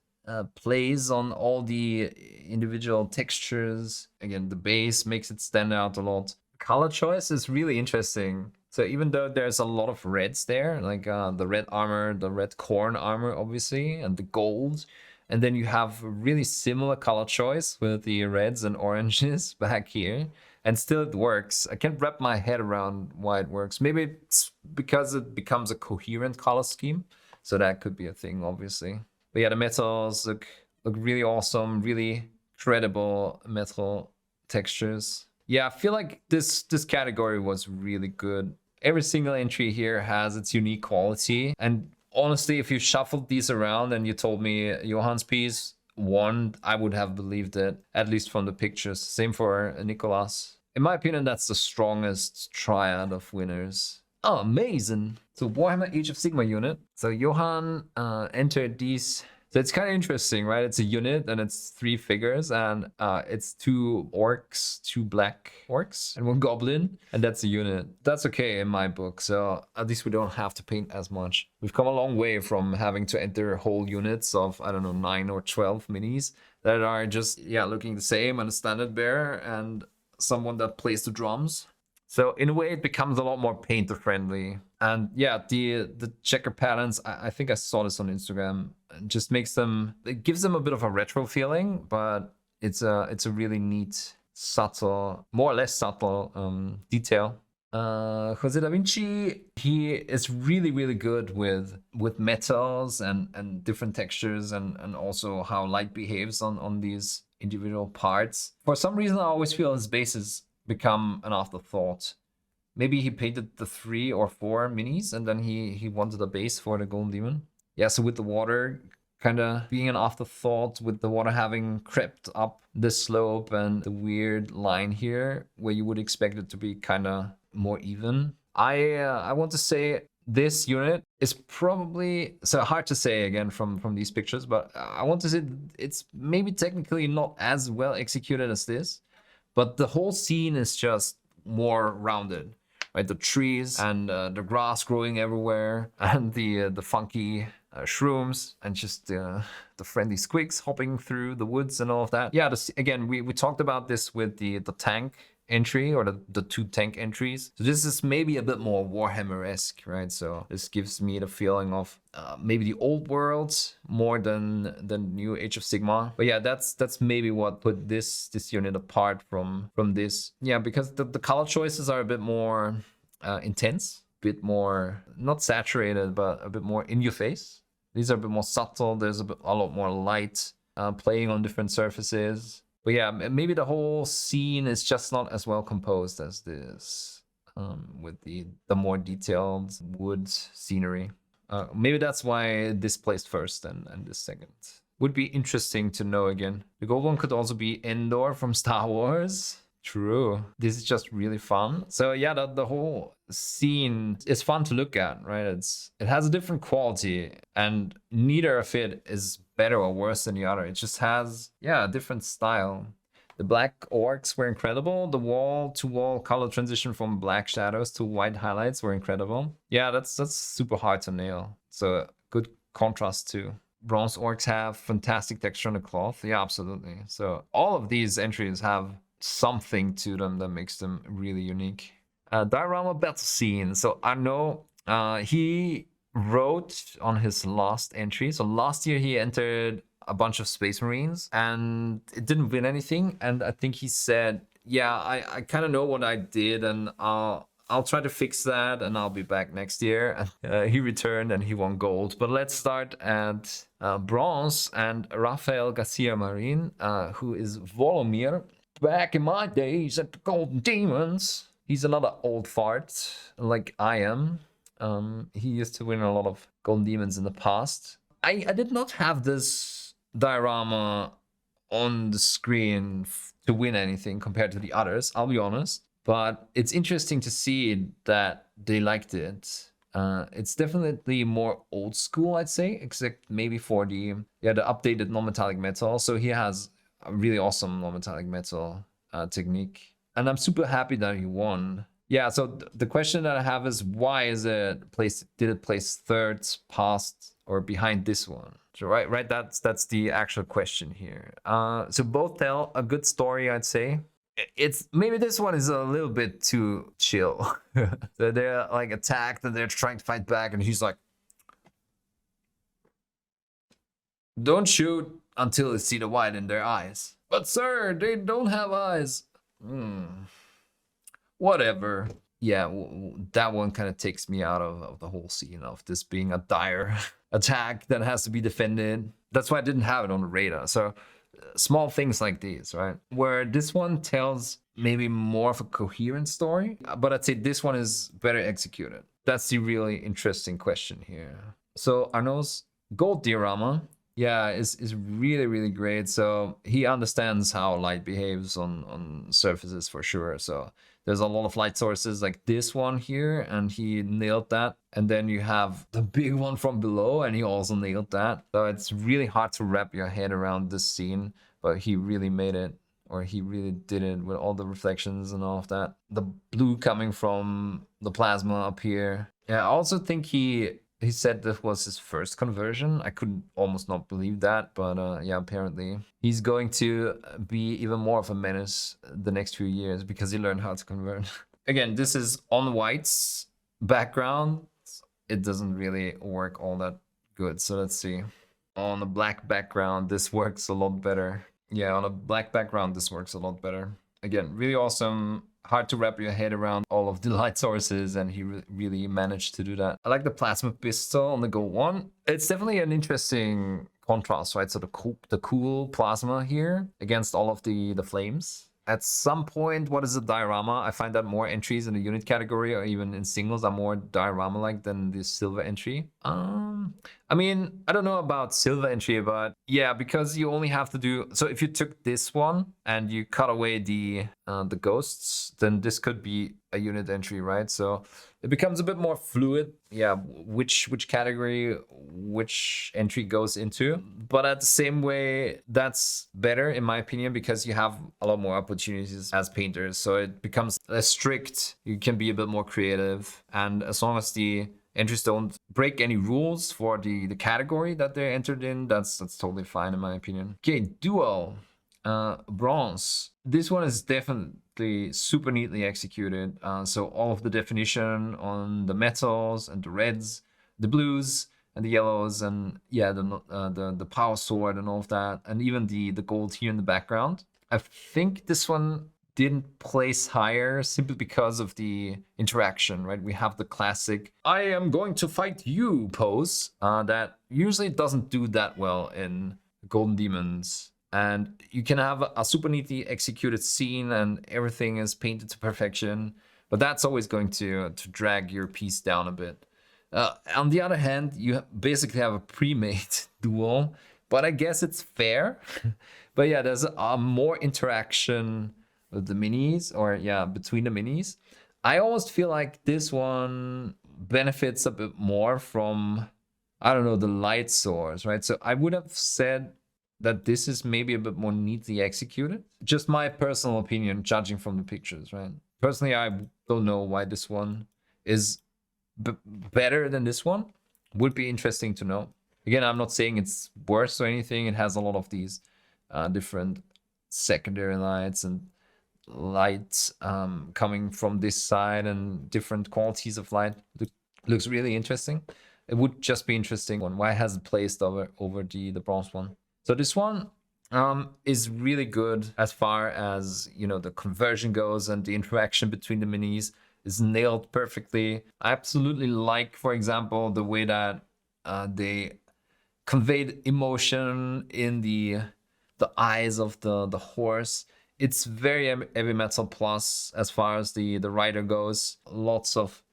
plays on all the individual textures. Again, the base makes it stand out a lot. Color choice is really interesting. So even though there's a lot of reds there, like the red armor, the red corn armor, obviously, and the gold, and then you have a really similar color choice with the reds and oranges back here. And still it works. I can't wrap my head around why it works. Maybe it's because it becomes a coherent color scheme. So that could be a thing, obviously. But yeah, the metals look really awesome, really credible metal textures. Yeah, I feel like this category was really good. Every single entry here has its unique quality. And honestly, if you shuffled these around and you told me Johan's piece won, I would have believed it, at least from the pictures. Same for Nicolas. In my opinion, that's the strongest triad of winners. Oh, amazing. So Warhammer Age of Sigmar unit. So Johan entered these. So it's kind of interesting, right? It's a unit and it's 3 figures and it's 2 orcs, 2 black orcs and 1 goblin. And that's a unit. That's okay in my book. So at least we don't have to paint as much. We've come a long way from having to enter whole units of, I don't know, 9 or 12 minis that are just, yeah, looking the same and a standard bearer and someone that plays the drums. So in a way, it becomes a lot more painter friendly. And yeah, the checker patterns, I think I saw this on Instagram, just makes them, it gives them a bit of a retro feeling, but it's a really neat, subtle, more or less subtle detail. Jose Da Vinci, he is really, really good with metals and different textures and also how light behaves on these individual parts. For some reason, I always feel his bases become an afterthought. Maybe he painted the 3 or 4 minis and then he wanted a base for the Golden Demon. Yeah, so with the water kind of being an afterthought, with the water having crept up the slope and the weird line here where you would expect it to be kind of more even. I want to say this unit is probably, so hard to say again from these pictures, but I want to say it's maybe technically not as well executed as this, but the whole scene is just more rounded, right? The trees and the grass growing everywhere and the funky shrooms and just the friendly squigs hopping through the woods and all of that. Yeah, again, we talked about this with the tank entry, or the 2 tank entries. So this is maybe a bit more Warhammer-esque, right? So this gives me the feeling of maybe the old world more than the new Age of Sigmar. But yeah, that's maybe what put this unit apart from this. Yeah, because the color choices are a bit more intense, a bit more not saturated, but a bit more in your face. These are a bit more subtle. There's a lot more light playing on different surfaces. But yeah, maybe the whole scene is just not as well composed as this, with the more detailed wood scenery. Maybe that's why this placed first and this second. Would be interesting to know again. The gold one could also be Endor from Star Wars. True. This is just really fun. So yeah, the whole scene is fun to look at, right? It has a different quality, and neither of it is better or worse than the other. It just has, yeah, a different style. The black orcs were incredible. The wall-to-wall color transition from black shadows to white highlights were incredible. Yeah, that's super hard to nail. So good contrast too. Bronze orcs have fantastic texture on the cloth. Yeah, absolutely. So all of these entries have something to them that makes them really unique. Diorama battle scene. So I know he wrote on his last entry. So last year he entered a bunch of Space Marines and it didn't win anything. And I think he said, yeah, I kind of know what I did, and I'll try to fix that and I'll be back next year. He returned and he won gold. But let's start at bronze and Raphael Garcia Marin, who is Volomir. Back in my days at the Golden Demons. He's another old fart, like I am. He used to win a lot of Golden Demons in the past. I did not have this diorama on the screen to win anything compared to the others, I'll be honest. But it's interesting to see that they liked it. It's definitely more old school, I'd say, except maybe for the updated non-metallic metal. So he has a really awesome non-metallic metal technique, and I'm super happy that he won. Yeah, so the question that I have is, why is it did it place third, past, or behind this one? So right, that's the actual question here. So both tell a good story, I'd say. It's maybe this one is a little bit too chill. So they're like attacked and they're trying to fight back, and he's like, don't shoot until you see the white in their eyes. But sir, they don't have eyes. Whatever. Yeah, that one kind of takes me out of the whole scene of this being a dire attack that has to be defended. That's why I didn't have it on the radar. So small things like these, right? Where this one tells maybe more of a coherent story, but I'd say this one is better executed. That's the really interesting question here. So Arnaud's gold diorama, yeah, is really, really great. So he understands how light behaves on surfaces for sure. So there's a lot of light sources like this one here, and he nailed that. And then you have the big one from below, and he also nailed that. So it's really hard to wrap your head around this scene, but he really made it, or he really did it with all the reflections and all of that. The blue coming from the plasma up here. Yeah, I also think he said this was his first conversion. I could almost not believe that, but yeah, apparently he's going to be even more of a menace the next few years because he learned how to convert. Again, this is on white's background. It doesn't really work all that good. So let's see. On a black background, this works a lot better. Yeah, on a black background, this works a lot better. Again, really awesome. Hard to wrap your head around all of the light sources, and he really managed to do that. I like the plasma pistol on the gold one. It's definitely an interesting contrast, right? So the cool plasma here against all of the flames. At some point, what is a diorama? I find that more entries in the unit category or even in singles are more diorama-like than the silver entry. I mean, I don't know about silver entry, but yeah, because you only have to do... So if you took this one and you cut away the ghosts, then this could be a unit entry, right? So it becomes a bit more fluid. Yeah, which category, which entry goes into. But at the same way, that's better in my opinion, because you have a lot more opportunities as painters. So it becomes less strict. You can be a bit more creative. And as long as the entries don't break any rules for the category that they're entered in, that's totally fine in my opinion. Okay, Duel. Bronze. This one is definitely super neatly executed. So all of the definition on the metals and the reds, the blues and the yellows, and yeah, the power sword and all of that, and even the gold here in the background. I think this one didn't place higher simply because of the interaction, right? We have the classic "I am going to fight you" pose that usually doesn't do that well in Golden Demons. And you can have a super neatly executed scene and everything is painted to perfection, but that's always going to drag your piece down a bit. On the other hand, you basically have a pre-made duel, but I guess it's fair. But yeah, there's more interaction with the minis, or yeah, between the minis. I almost feel like this one benefits a bit more from, I don't know, the light source, right? So I would have said that this is maybe a bit more neatly executed. Just my personal opinion, judging from the pictures, right? Personally, I don't know why this one is better than this one. Would be interesting to know. Again, I'm not saying it's worse or anything. It has a lot of these different secondary lights and light coming from this side and different qualities of light. Looks really interesting. It would just be interesting on why has it placed over the bronze one. So this one is really good as far as, you know, the conversion goes, and the interaction between the minis is nailed perfectly. I absolutely like, for example, the way that they conveyed emotion in the eyes of the horse. It's very heavy metal plus as far as the rider goes. Lots of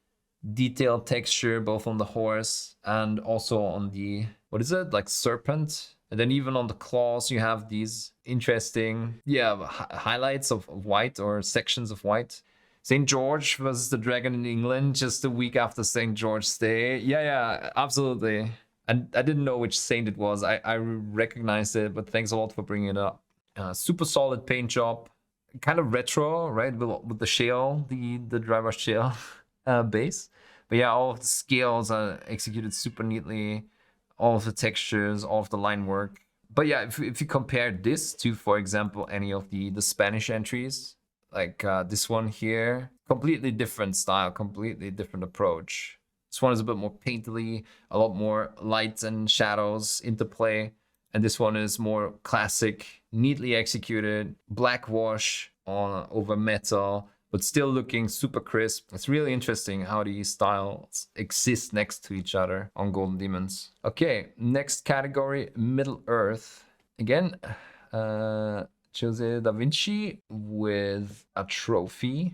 detailed texture both on the horse and also on the, what is it, like serpent. And then even on the claws, you have these interesting, highlights of white, or sections of white. St. George versus the Dragon in England, just a week after St. George's Day. Yeah, absolutely. And I didn't know which saint it was. I recognized it, but thanks a lot for bringing it up. Super solid paint job. Kind of retro, right? With the shale, the dry-brush shale base. But yeah, all of the scales are executed super neatly. All of the textures, all of the line work. But yeah, if you compare this to, for example, any of the Spanish entries, like this one here, completely different style, completely different approach. This one is a bit more painterly, a lot more lights and shadows into play. And this one is more classic, neatly executed, black wash over metal, but still looking super crisp. It's really interesting how these styles exist next to each other on Golden Demons. Okay, next category, Middle Earth. Again, Jose da Vinci with a trophy.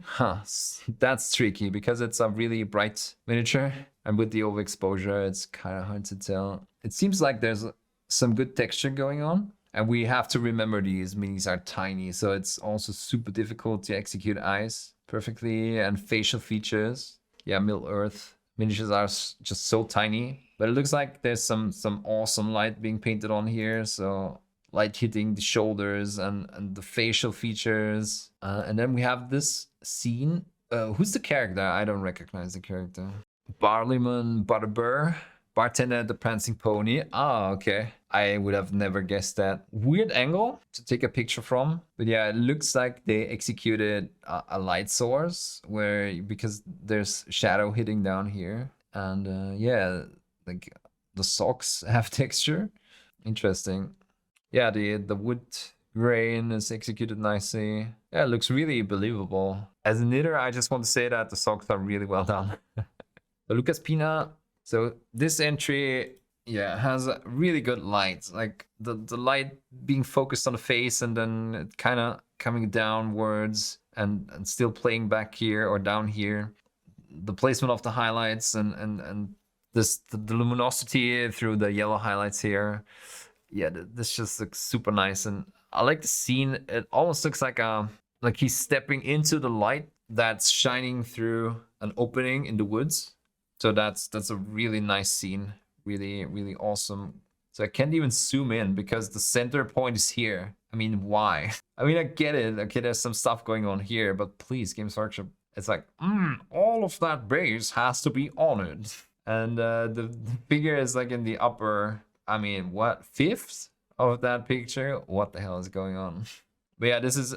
That's tricky because it's a really bright miniature, and with the overexposure, it's kind of hard to tell. It seems like there's some good texture going on, and we have to remember these minis are tiny, so it's also super difficult to execute eyes perfectly and facial features. Yeah, Middle Earth miniatures are just so tiny, but it looks like there's some awesome light being painted on here. So light hitting the shoulders and the facial features. And then we have this scene. Who's the character? I don't recognize the character. Barleyman Butterbur. Bartender at the Prancing Pony. Ah, okay. I would have never guessed that. Weird angle to take a picture from. But yeah, it looks like they executed a light source because there's shadow hitting down here. And yeah, like the socks have texture. Interesting. Yeah, the wood grain is executed nicely. Yeah, it looks really believable. As a knitter, I just want to say that the socks are really well done. Lucas Pina. So this entry, yeah, has a really good light. Like the light being focused on the face and then it kind of coming downwards and still playing back here or down here. The placement of the highlights and the luminosity through the yellow highlights here. Yeah, this just looks super nice, and I like the scene. It almost looks like he's stepping into the light that's shining through an opening in the woods. So that's a really nice scene, really, really awesome. So I can't even zoom in because the center point is here. I mean, why? I mean, I get it. Okay, there's some stuff going on here, but please, Games Workshop, it's like, all of that base has to be honored. And the figure is like in the upper, I mean, what, fifth of that picture? What the hell is going on? But yeah, this is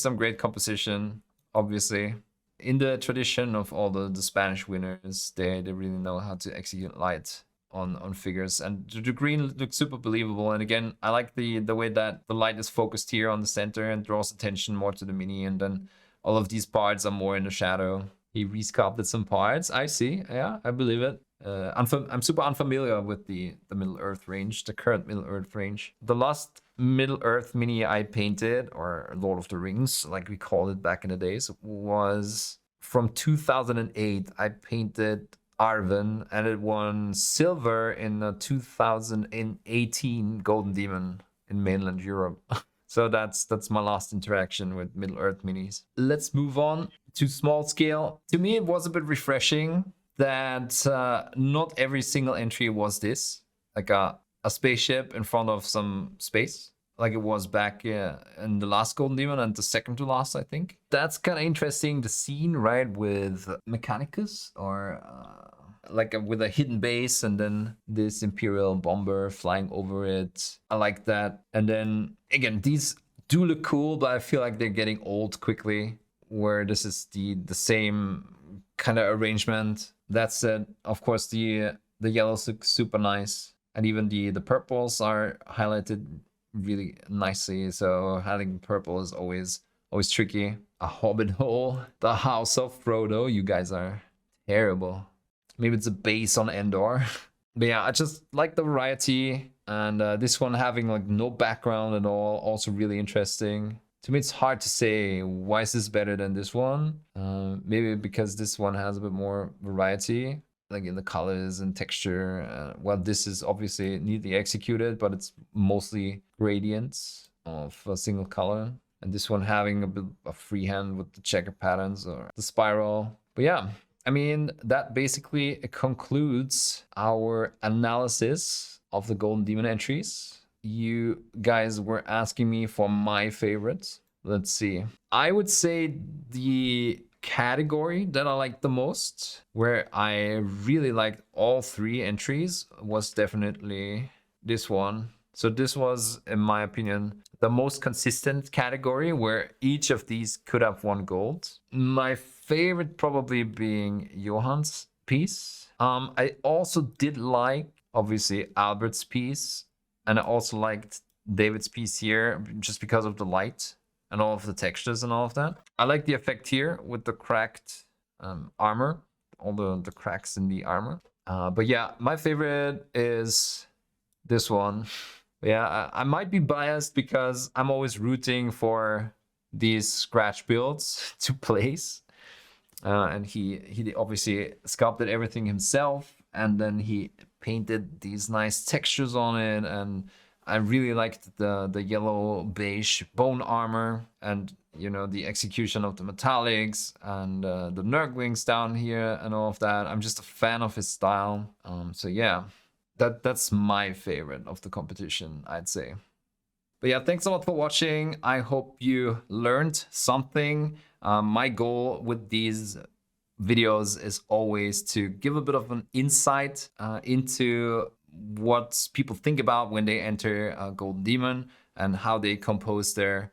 some great composition, obviously. In the tradition of all the Spanish winners, they really know how to execute light on figures, and the green looks super believable. And again, I like the way that the light is focused here on the center and draws attention more to the mini, and then all of these parts are more in the shadow. He resculpted some parts. I see. Yeah, I believe it. I'm super unfamiliar with the Middle-earth range, the current Middle-earth range. The last Middle-earth mini I painted, or Lord of the Rings, like we called it back in the days, was from 2008. I painted Arwen, and it won silver in the 2018 Golden Demon in mainland Europe. So that's my last interaction with Middle-earth minis. Let's move on to small scale. To me, it was a bit refreshing that not every single entry was this, like a spaceship in front of some space, like it was back in the last Golden Demon and the second to last, I think. That's kind of interesting. The scene, right, with Mechanicus, or like with a hidden base, and then this Imperial bomber flying over it. I like that. And then again, these do look cool, but I feel like they're getting old quickly, where this is the same kind of arrangement. That said, of course, the yellows look super nice, and even the purples are highlighted really nicely. So having purple is always tricky. A hobbit hole, the House of Frodo. You guys are terrible. Maybe it's a base on Endor. But yeah, I just like the variety, and this one having like no background at all, also really interesting. To me, it's hard to say why is this better than this one. Maybe because this one has a bit more variety, like in the colors and texture. Well, this is obviously neatly executed, but it's mostly gradients of a single color. And this one having a bit of freehand with the checker patterns or the spiral. But yeah, I mean, that basically concludes our analysis of the Golden Demon entries. You guys were asking me for my favorites. Let's see. I would say the category that I liked the most, where I really liked all three entries, was definitely this one. So this was, in my opinion, the most consistent category, where each of these could have won gold. My favorite probably being Johann's piece. I also did like, obviously, Albert's piece. And I also liked David's piece here, just because of the light and all of the textures and all of that. I like the effect here with the cracked armor, all the cracks in the armor. But yeah, my favorite is this one. Yeah, I might be biased because I'm always rooting for these scratch builds to place. And he obviously sculpted everything himself, and then he painted these nice textures on it. And I really liked the yellow beige bone armor, and you know, the execution of the metallics and the Nurglings down here and all of that. I'm just a fan of his style. So yeah, that's my favorite of the competition, I'd say. But yeah, thanks a lot for watching. I hope you learned something. My goal with these videos is always to give a bit of an insight into what people think about when they enter Golden Demon, and how they compose their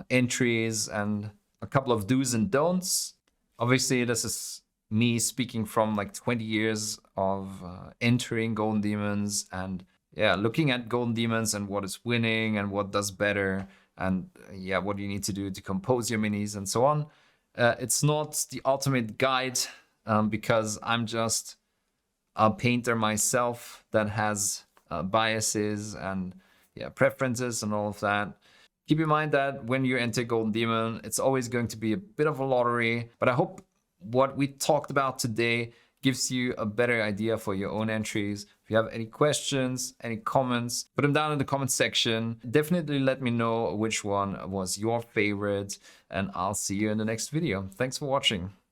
entries, and a couple of do's and don'ts. Obviously, this is me speaking from like 20 years of entering Golden Demons, and yeah, looking at Golden Demons and what is winning and what does better, and yeah, what you need to do to compose your minis and so on. It's not the ultimate guide, because I'm just a painter myself that has biases and yeah, preferences and all of that. Keep in mind that when you enter Golden Demon, it's always going to be a bit of a lottery, but I hope what we talked about today gives you a better idea for your own entries. If you have any questions, any comments, put them down in the comment section. Definitely let me know which one was your favorite, and I'll see you in the next video. Thanks for watching.